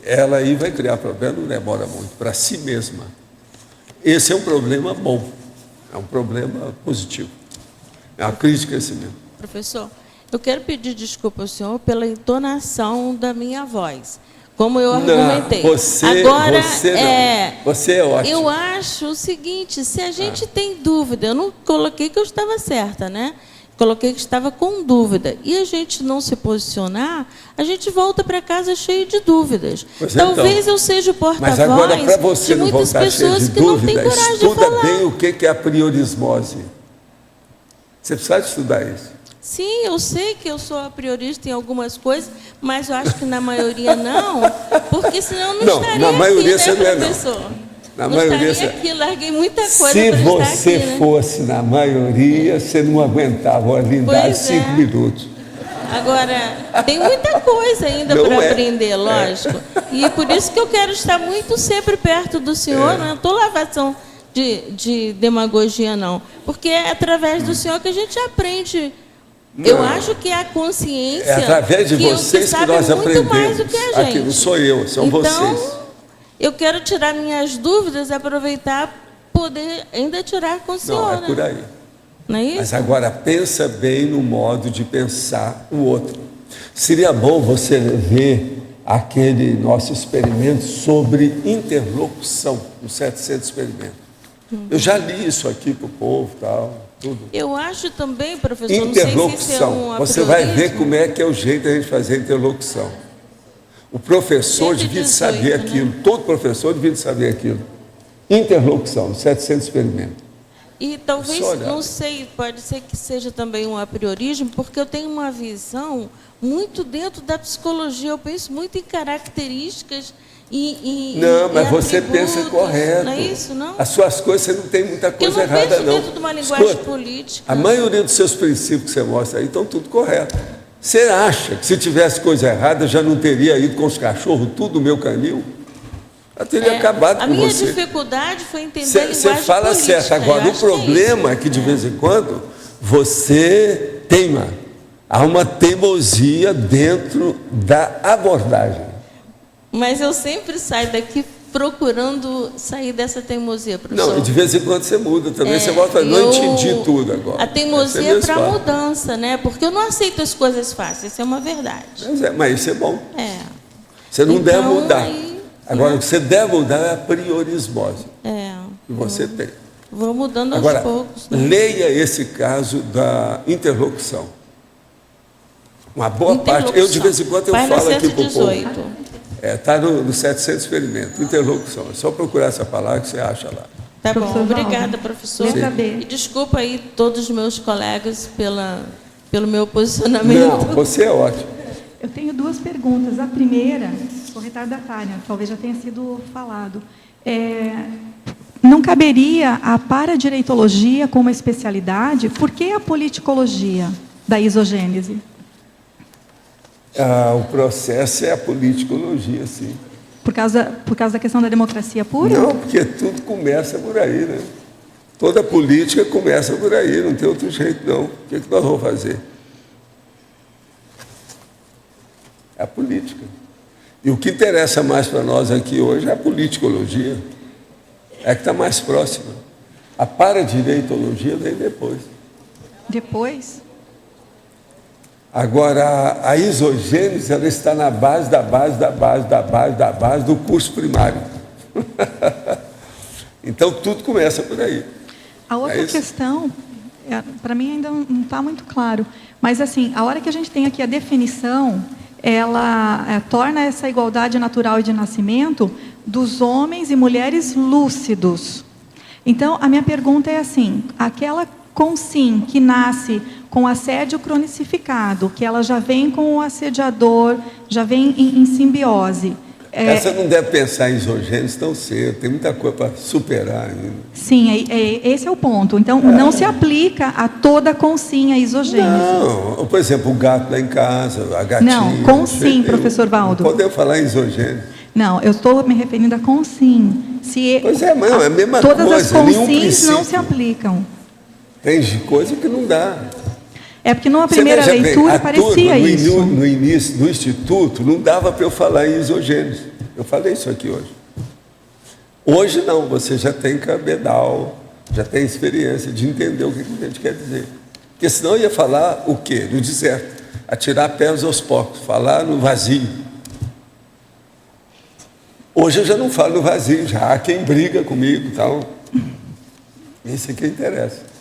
Ela aí vai criar problema, não demora muito, para si mesma. Esse é um problema bom, é um problema positivo. É uma crítica a si mesmo. Professor, eu quero pedir desculpa ao senhor pela entonação da minha voz. Como eu argumentei. Você é ótimo. Eu acho o seguinte, se a gente tem dúvida, eu não coloquei que eu estava certa, né? Coloquei que estava com dúvida. E a gente não se posicionar, a gente volta para casa cheio de dúvidas. Talvez então, eu seja o porta-voz mas agora, para você de não muitas voltar cheio pessoas de que dúvida, não têm coragem de estuda falar. bem o que é a priorismose. Você precisa de estudar isso. Sim, eu sei que eu sou a priorista em algumas coisas, mas eu acho que na maioria não, porque senão eu não estaria na maioria aqui, você né, não é, professor? Na não maioria estaria aqui, larguei muita coisa se para estar você aqui, né? fosse na maioria, você não aguentava uma lindade de 5 minutos. Agora, tem muita coisa ainda para aprender, lógico. E por isso que eu quero estar muito sempre perto do senhor, não estou lavação de demagogia, não. Porque é através do senhor que a gente aprende. Não. Eu acho que a consciência... É através de vocês que nós aprendemos. Mais do que a gente. Aqui não sou eu, são então, vocês. Eu quero tirar minhas dúvidas, aproveitar, poder ainda tirar com o senhor. Não, é por aí. Não é isso? Mas agora pensa bem no modo de pensar o outro. Seria bom você ver aquele nosso experimento sobre interlocução, o 700 experimento. Eu já li isso aqui para o povo, tal, tudo. Eu acho também, professor, Interlocução. não sei se isso é um você vai ver como é que é o jeito de a gente fazer interlocução. O professor devia saber aquilo, todo professor devia saber aquilo. Interlocução, 700 experimentos. E talvez, não sei, pode ser que seja também um apriorismo, porque eu tenho uma visão muito dentro da psicologia, eu penso muito em características não, mas você pensa correto. Não é isso, não? As suas coisas, você não tem muita coisa errada, não. Eu não penso dentro de uma linguagem política. A maioria dos seus princípios que você mostra aí estão tudo correto. Você acha que se tivesse coisa errada, eu já não teria ido com os cachorros tudo no meu canil? Já teria acabado com você. A minha dificuldade foi entender a linguagem política. Você fala certo. Agora, o problema é que, de vez em quando, você teima. Há uma teimosia dentro da abordagem. Mas eu sempre saio daqui procurando sair dessa teimosia, professor. Não, e de vez em quando você muda também. Você volta, não entendi tudo agora. A teimosia é para mudança, né? Porque eu não aceito as coisas fáceis, isso é uma verdade. Mas isso é bom. Você não deve mudar. Agora, o que você deve mudar é a priorismose. Que você tem. Vou mudando agora, aos poucos. Né? Leia esse caso da interlocução. Uma boa parte. Eu, de vez em quando, eu falo aqui para o povo. Está no 700 experimento, interlocução. É só procurar essa palavra que você acha lá. Tá bom, obrigada, professor. Letra B. E desculpa aí todos os meus colegas pelo meu posicionamento. Não, você é ótimo. Eu tenho duas perguntas. A primeira, sou retardatária, talvez já tenha sido falado. Não caberia a paradireitologia como especialidade? Por que a politicologia da isogênese? O processo é a politicologia, sim. Por causa da questão da democracia pura? Não, porque tudo começa por aí, né? Toda política começa por aí, não tem outro jeito, não. O que nós vamos fazer? É a política. E o que interessa mais para nós aqui hoje é a politicologia. É que está mais próxima. A paradireitologia vem depois. Depois? Agora, a isogênese, ela está na base da base da base da base da base do curso primário. Então, tudo começa por aí. A outra questão, para mim ainda não está muito claro, mas assim, a hora que a gente tem aqui a definição, ela torna essa igualdade natural e de nascimento dos homens e mulheres lúcidos. Então, a minha pergunta é assim, aquela consim que nasce com assédio cronicificado, que ela já vem com o assediador, já vem em simbiose. Essa não deve pensar em isogênese tão cedo, tem muita coisa para superar ainda. Sim, esse é o ponto. Então, não se aplica a toda a consim, a isogênese. Não, por exemplo, o gato lá em casa, a gatinha. Não, consim, professor Valdo. Não podemos falar em isogênese. Não, eu estou me referindo a consim. Pois é, não, é a mesma todas coisa. Todas as consins não se aplicam. Tem coisa que não dá. É porque numa primeira leitura parecia isso. No início do Instituto, não dava para eu falar em isogênese. Eu falei isso aqui hoje. Hoje não, você já tem cabedal, já tem experiência de entender o que a gente quer dizer. Porque senão eu ia falar o quê? No deserto. Atirar pés aos porcos, falar no vazio. Hoje eu já não falo no vazio, já há quem briga comigo e tal. Isso é que interessa.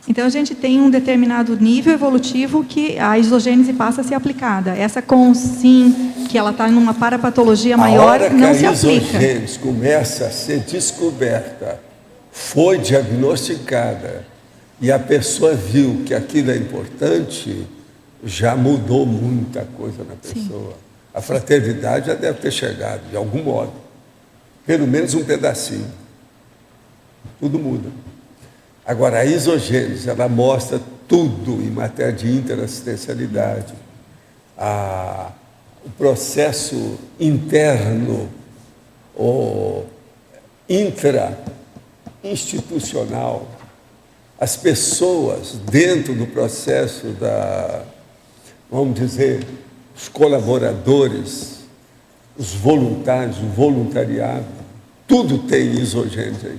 Então, a gente tem um determinado nível evolutivo que a isogênese passa a ser aplicada. Essa consim, que ela está numa parapatologia maior, não se aplica. A isogênese começa a ser descoberta, foi diagnosticada, e a pessoa viu que aquilo é importante, já mudou muita coisa na pessoa. Sim. A fraternidade já deve ter chegado, de algum modo. Pelo menos um pedacinho. Tudo muda. Agora, a isogênese, ela mostra tudo em matéria de interassistencialidade, o processo interno ou intra-institucional, as pessoas dentro do processo vamos dizer, os colaboradores, os voluntários, o voluntariado, tudo tem isogênese aí.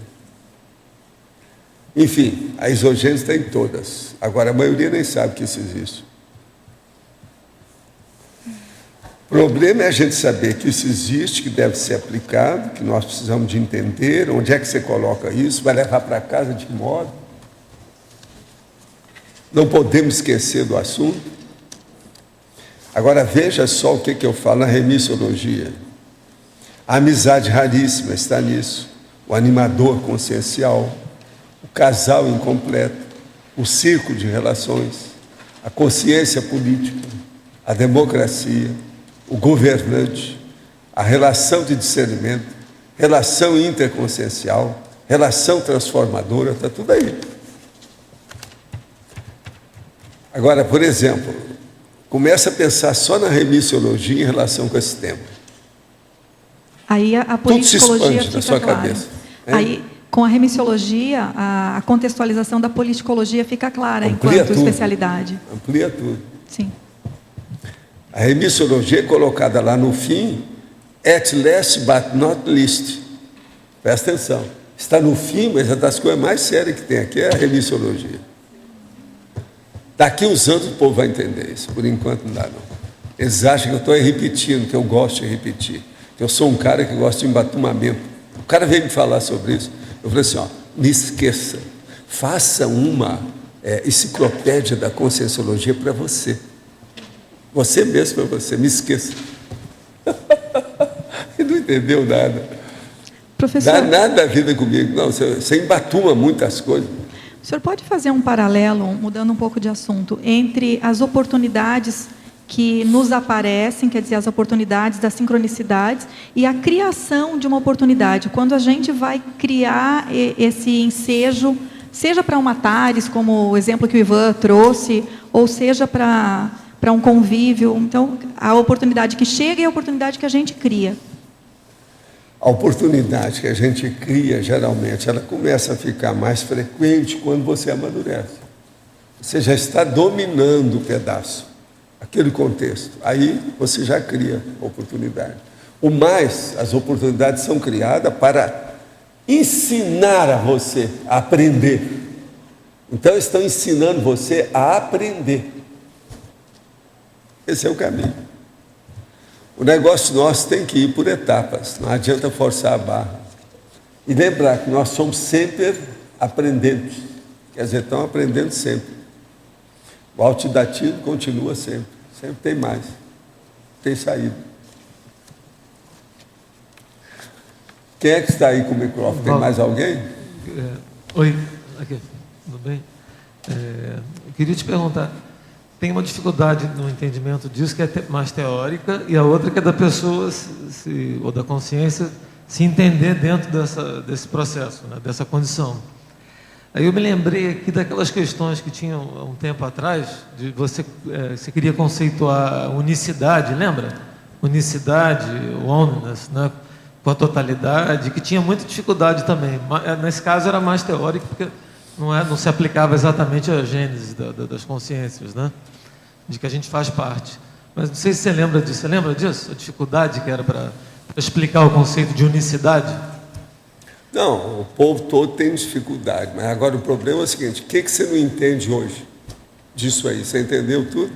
Enfim, a isogênese tem todas. Agora, a maioria nem sabe que isso existe. O problema é a gente saber que isso existe, que deve ser aplicado, que nós precisamos de entender onde é que você coloca isso, vai levar para casa de que modo. Não podemos esquecer do assunto. Agora, veja só o que eu falo na remissiologia. A amizade raríssima está nisso. O animador consciencial, o casal incompleto, o círculo de relações, a consciência política, a democracia, o governante, a relação de discernimento, relação interconsciencial, relação transformadora, está tudo aí. Agora, por exemplo, começa a pensar só na remissiologia em relação com esse tema. Aí a politicologia fica na sua clara. cabeça. Aí, com a remissiologia, a contextualização da politicologia fica clara enquanto especialidade. Amplia tudo. Sim. A remissiologia é colocada lá no fim, at last but not least. Presta atenção. Está no fim, mas é das coisas mais sérias que tem aqui, é a remissiologia. Daqui uns anos o povo vai entender isso. Por enquanto não dá, não. Eles acham que eu estou repetindo, que eu gosto de repetir. Que eu sou um cara que gosta de embatumamento. O cara veio me falar sobre isso. Eu falei assim, me esqueça. Faça uma enciclopédia da conscienciologia para você. Você mesmo para você, me esqueça. Ele não entendeu nada. Professor, dá nada a vida comigo. Não, você embatuma muitas coisas. o senhor pode fazer um paralelo, mudando um pouco de assunto, entre as oportunidades que nos aparecem, quer dizer, as oportunidades das sincronicidades, e a criação de uma oportunidade. Quando a gente vai criar esse ensejo, seja para uma TARES, como o exemplo que o Ivan trouxe, ou seja para um convívio. Então, a oportunidade que chega e a oportunidade que a gente cria. A oportunidade que a gente cria, geralmente, ela começa a ficar mais frequente quando você amadurece. Você já está dominando o pedaço, aquele contexto. Aí você já cria oportunidade. O mais, as oportunidades são criadas para ensinar a você a aprender. Então, estão ensinando você a aprender. Esse é o caminho. O negócio nosso tem que ir por etapas, não adianta forçar a barra. E lembrar que nós somos sempre aprendentes, quer dizer, estão aprendendo sempre. O altidativo continua sempre tem mais, tem saída. Quem é que está aí com o microfone? Tem mais alguém? Oi, aqui, tudo bem? Eu queria te perguntar, tem uma dificuldade no entendimento disso que é mais teórica e a outra que é da pessoa, ou da consciência, se entender dentro desse processo, né, dessa condição. Aí eu me lembrei aqui daquelas questões que tinham há um tempo atrás, de você queria conceituar unicidade, lembra? Unicidade, oneness, né, com a totalidade, que tinha muita dificuldade também. Nesse caso era mais teórico, porque não se aplicava exatamente a gênese das consciências, né? De que a gente faz parte. Mas não sei se você lembra disso. Você lembra disso? A dificuldade que era para explicar o conceito de unicidade? Não, o povo todo tem dificuldade. Mas agora o problema é o seguinte, o que você não entende hoje disso aí? Você entendeu tudo?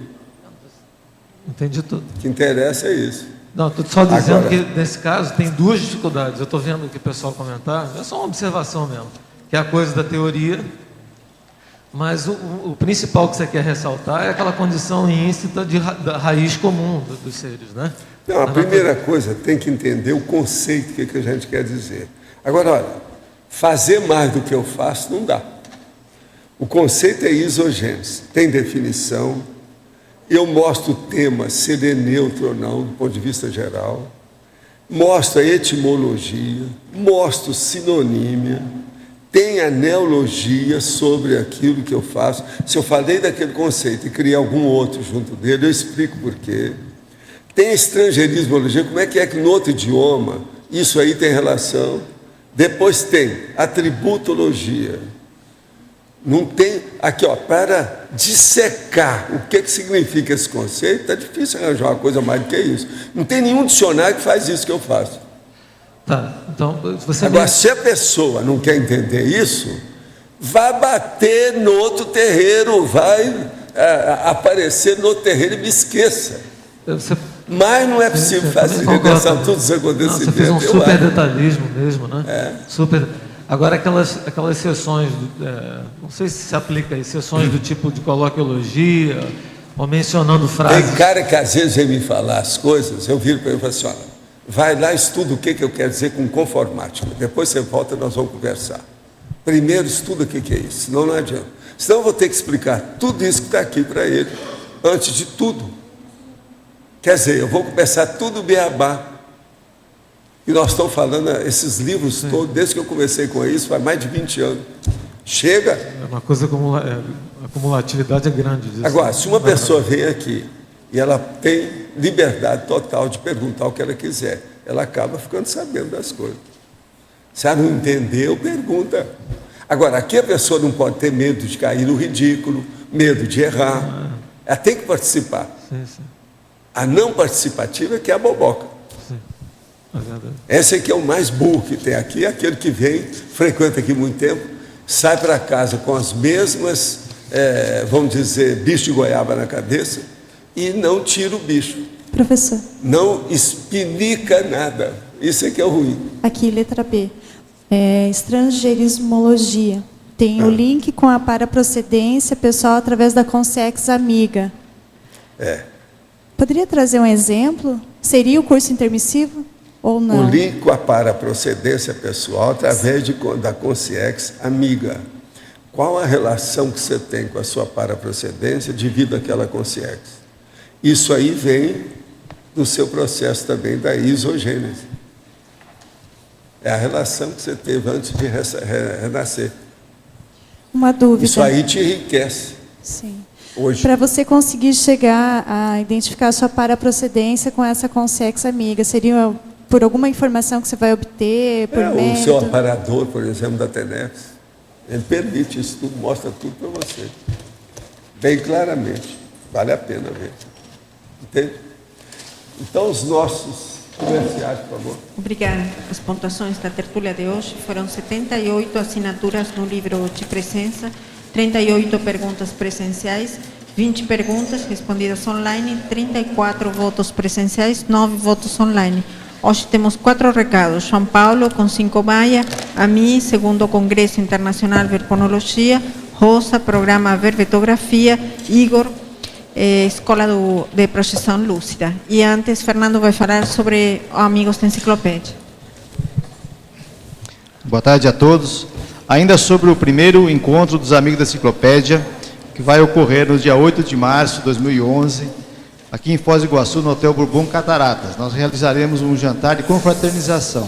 Entendi tudo. O que interessa é isso. Não, estou só dizendo que nesse caso tem duas dificuldades. Eu estou vendo o que o pessoal comentar, é só uma observação mesmo. Que é a coisa da teoria, mas o principal que você quer ressaltar é aquela condição íncita da raiz comum dos seres, né? Não, a primeira coisa, tem que entender o conceito, o que a gente quer dizer. Agora, olha, fazer mais do que eu faço não dá. O conceito é isogênese, tem definição, eu mostro o tema, se ele é neutro ou não, do ponto de vista geral, mostro a etimologia, mostro sinonímia, tenha neologia sobre aquilo que eu faço. Se eu falei daquele conceito e criei algum outro junto dele, eu explico por quê. Tem estrangeirismologia, como é que no outro idioma isso aí tem relação? Depois tem atributologia. Não tem, aqui ó, para dissecar o que significa esse conceito, é difícil arranjar uma coisa mais do que isso. Não tem nenhum dicionário que faz isso que eu faço. Tá, então você... Agora, se a pessoa não quer entender isso, vai bater no outro terreiro, vai aparecer no outro terreiro e me esqueça. Mas não é possível fazer regressar todos os acontecimentos. Você fez um super detalhismo mesmo, né? Super. Agora, aquelas sessões, não sei se se aplica aí, sessões do tipo de coloquiologia, ou mencionando frases... Tem cara que às vezes vem me falar as coisas, eu viro para ele e falo assim, olha, vai lá, estuda o que eu quero dizer com conformática, depois você volta e nós vamos conversar. Primeiro estuda o que é isso, senão não adianta. Senão eu vou ter que explicar tudo isso que está aqui para ele, antes de tudo. Quer dizer, eu vou começar tudo beabá. E nós estamos falando, esses livros todos, desde que eu comecei com isso, faz mais de 20 anos. Chega. É uma coisa, a acumulatividade é grande disso. Agora, se uma pessoa vem aqui e ela tem liberdade total de perguntar o que ela quiser, ela acaba ficando sabendo das coisas. Se ela não entendeu, pergunta. Agora, aqui a pessoa não pode ter medo de cair no ridículo, medo de errar. Ela tem que participar. Sim. A não participativa é que é a boboca. Esse aqui é o mais burro que tem aqui, aquele que vem, frequenta aqui muito tempo, sai para casa com as mesmas, vamos dizer, bicho de goiaba na cabeça e não tira o bicho. Professor. Não espinica nada. Isso é que é o ruim. Aqui, letra B. Estrangeirismologia. Tem o link com a paraprocedência pessoal através da Consex Amiga. Poderia trazer um exemplo? Seria o curso intermissivo? Ou não? O link com a paraprocedência pessoal através da Consciex Amiga. Qual a relação que você tem com a sua paraprocedência devido àquela Consciex? Isso aí vem do seu processo também da isogênese. É a relação que você teve antes de renascer. Uma dúvida. Isso aí te enriquece. Sim. Para você conseguir chegar a identificar a sua paraprocedência com essa Consciex Amiga, seria por alguma informação que você vai obter, por método? O seu aparador, por exemplo, da TENEPS, ele permite isso tudo, mostra tudo para você. Bem claramente. Vale a pena ver. Entende? Então, os nossos comerciais, por favor. Obrigada. As pontuações da tertúlia de hoje foram 78 assinaturas no livro de presença, 38 perguntas presenciais, 20 perguntas respondidas online, 34 votos presenciais, 9 votos online. Hoje temos 4 recados. João Paulo, com 5 Baia, a mim, segundo Congresso Internacional Verbonologia, Rosa, Programa Verbetografia, Igor, Escola de Projeção Lúcida. E antes, Fernando vai falar sobre Amigos da Enciclopédia. Boa tarde a todos. Ainda sobre o primeiro encontro dos Amigos da Enciclopédia, que vai ocorrer no dia 8 de março de 2011, aqui em Foz do Iguaçu, no Hotel Bourbon Cataratas. Nós realizaremos um jantar de confraternização.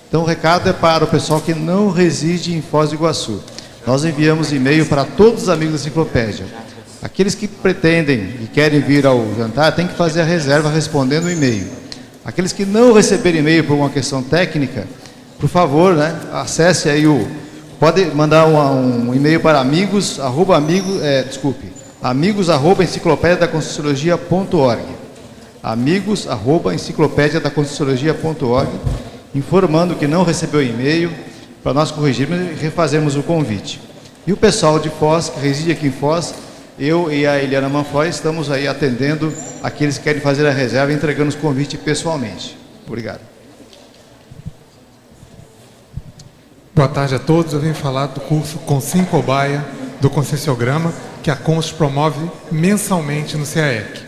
Então, o recado é para o pessoal que não reside em Foz do Iguaçu. Nós enviamos e-mail para todos os Amigos da Enciclopédia. Aqueles que pretendem e querem vir ao jantar, têm que fazer a reserva respondendo o e-mail. Aqueles que não receberem e-mail por uma questão técnica, por favor, acesse aí pode mandar um e-mail para amigos@enciclopediadaConscienciologia.org, amigos@enciclopediadaConscienciologia.org, informando que não recebeu e-mail, para nós corrigirmos e refazermos o convite. E o pessoal de Foz, que reside aqui em Foz, eu e a Eliana Manfoy estamos aí atendendo aqueles que querem fazer a reserva e entregando os convites pessoalmente. Obrigado. Boa tarde a todos. Eu venho falar do curso Consim Cobaia do Conscienciograma, que a CONS promove mensalmente no CAEC.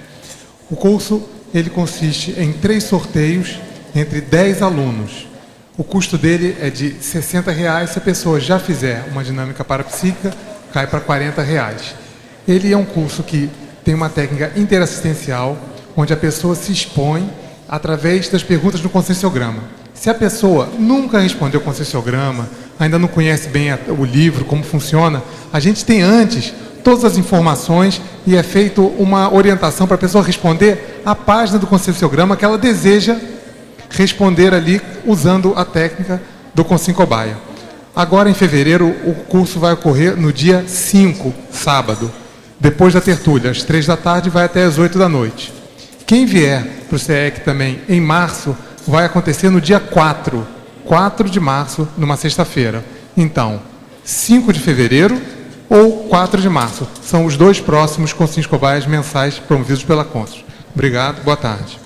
O curso ele consiste em 3 sorteios entre 10 alunos. O custo dele é de R$ 60. Se a pessoa já fizer uma dinâmica parapsíquica, cai para R$ 40. Ele é um curso que tem uma técnica interassistencial, onde a pessoa se expõe através das perguntas do Conscienciograma. Se a pessoa nunca respondeu conscienciograma, ainda não conhece bem o livro, como funciona, a gente tem antes todas as informações e é feita uma orientação para a pessoa responder a página do conscienciograma que ela deseja responder ali usando a técnica do Consim Cobaia. Agora, em fevereiro, o curso vai ocorrer no dia 5, sábado, depois da tertúlia, às 3 da tarde, vai até às 8 da noite. Quem vier para o CEEC também em março, vai acontecer no dia 4 de março, numa sexta-feira. Então, 5 de fevereiro ou 4 de março. São os 2 próximos Consims Cobaias mensais promovidos pela Consus. Obrigado, boa tarde.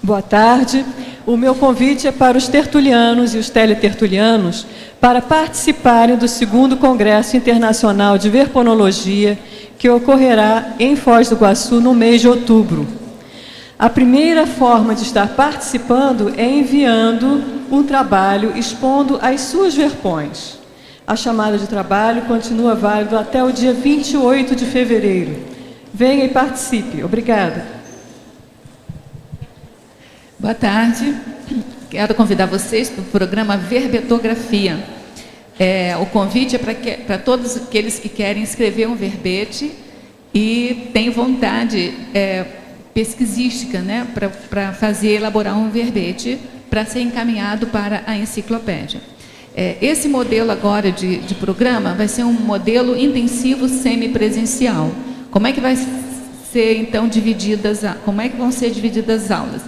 Boa tarde. O meu convite é para os tertulianos e os teletertulianos para participarem do 2º Congresso Internacional de Verponologia, que ocorrerá em Foz do Iguaçu no mês de outubro. A primeira forma de estar participando é enviando um trabalho expondo as suas verpões. A chamada de trabalho continua válido até o dia 28 de fevereiro. Venha e participe. Obrigada. Boa tarde. Quero convidar vocês para o programa Verbetografia. O convite é para todos aqueles que querem escrever um verbete e têm vontade pesquisística, né, para elaborar um verbete para ser encaminhado para a enciclopédia. Esse modelo agora de programa vai ser um modelo intensivo semipresencial. Como é que vai ser então como é que vão ser divididas as aulas?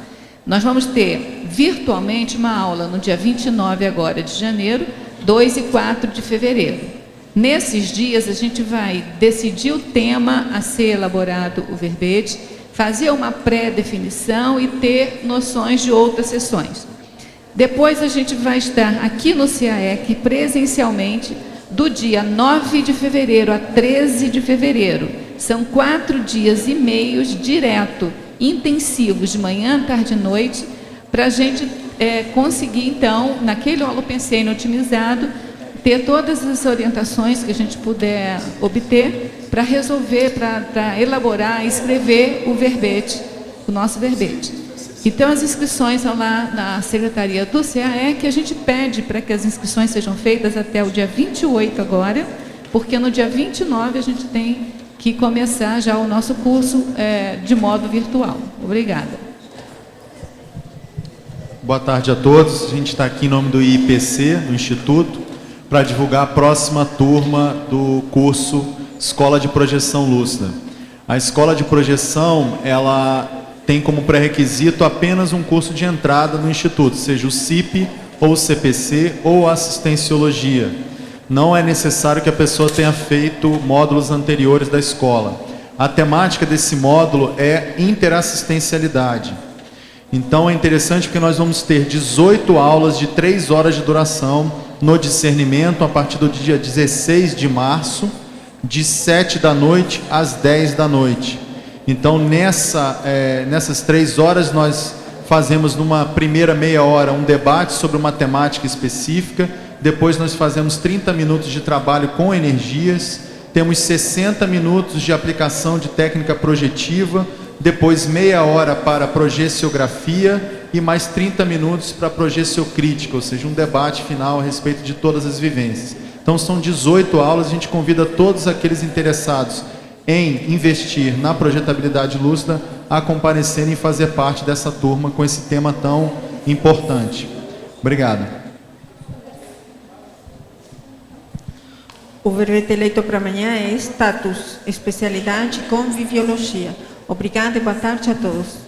Nós vamos ter virtualmente uma aula no dia 29 agora de janeiro, 2 e 4 de fevereiro. Nesses dias a gente vai decidir o tema a ser elaborado o verbete, fazer uma pré-definição e ter noções de outras sessões. Depois a gente vai estar aqui no CAEC presencialmente do dia 9 de fevereiro a 13 de fevereiro. São 4 dias e meios direto, intensivos, de manhã, tarde e noite, para a gente conseguir, então, naquele holopensene otimizado, ter todas as orientações que a gente puder obter para resolver, para elaborar, escrever o verbete, o nosso verbete. Então, as inscrições são lá na Secretaria do CAE, que a gente pede para que as inscrições sejam feitas até o dia 28 agora, porque no dia 29 a gente tem que começar já o nosso curso de modo virtual. Obrigada. Boa tarde a todos. A gente está aqui em nome do IPC, do Instituto, para divulgar a próxima turma do curso Escola de Projeção Lúcida. A Escola de Projeção, ela tem como pré-requisito apenas um curso de entrada no Instituto, seja o CIP, ou o CPC, ou Assistenciologia. Não é necessário que a pessoa tenha feito módulos anteriores da escola. A temática desse módulo é interassistencialidade. Então é interessante porque nós vamos ter 18 aulas de 3 horas de duração no discernimento a partir do dia 16 de março, de 7 da noite às 10 da noite. Então nessas 3 horas nós fazemos numa primeira meia hora um debate sobre uma temática específica, depois nós fazemos 30 minutos de trabalho com energias, temos 60 minutos de aplicação de técnica projetiva, depois meia hora para projeciografia e mais 30 minutos para projeciocrítica, ou seja, um debate final a respeito de todas as vivências. Então são 18 aulas, a gente convida todos aqueles interessados em investir na projetabilidade lúcida a comparecerem e fazer parte dessa turma com esse tema tão importante. Obrigado. O verbete eleito para amanhã é status, especialidade conviviologia. Obrigada e boa tarde a todos.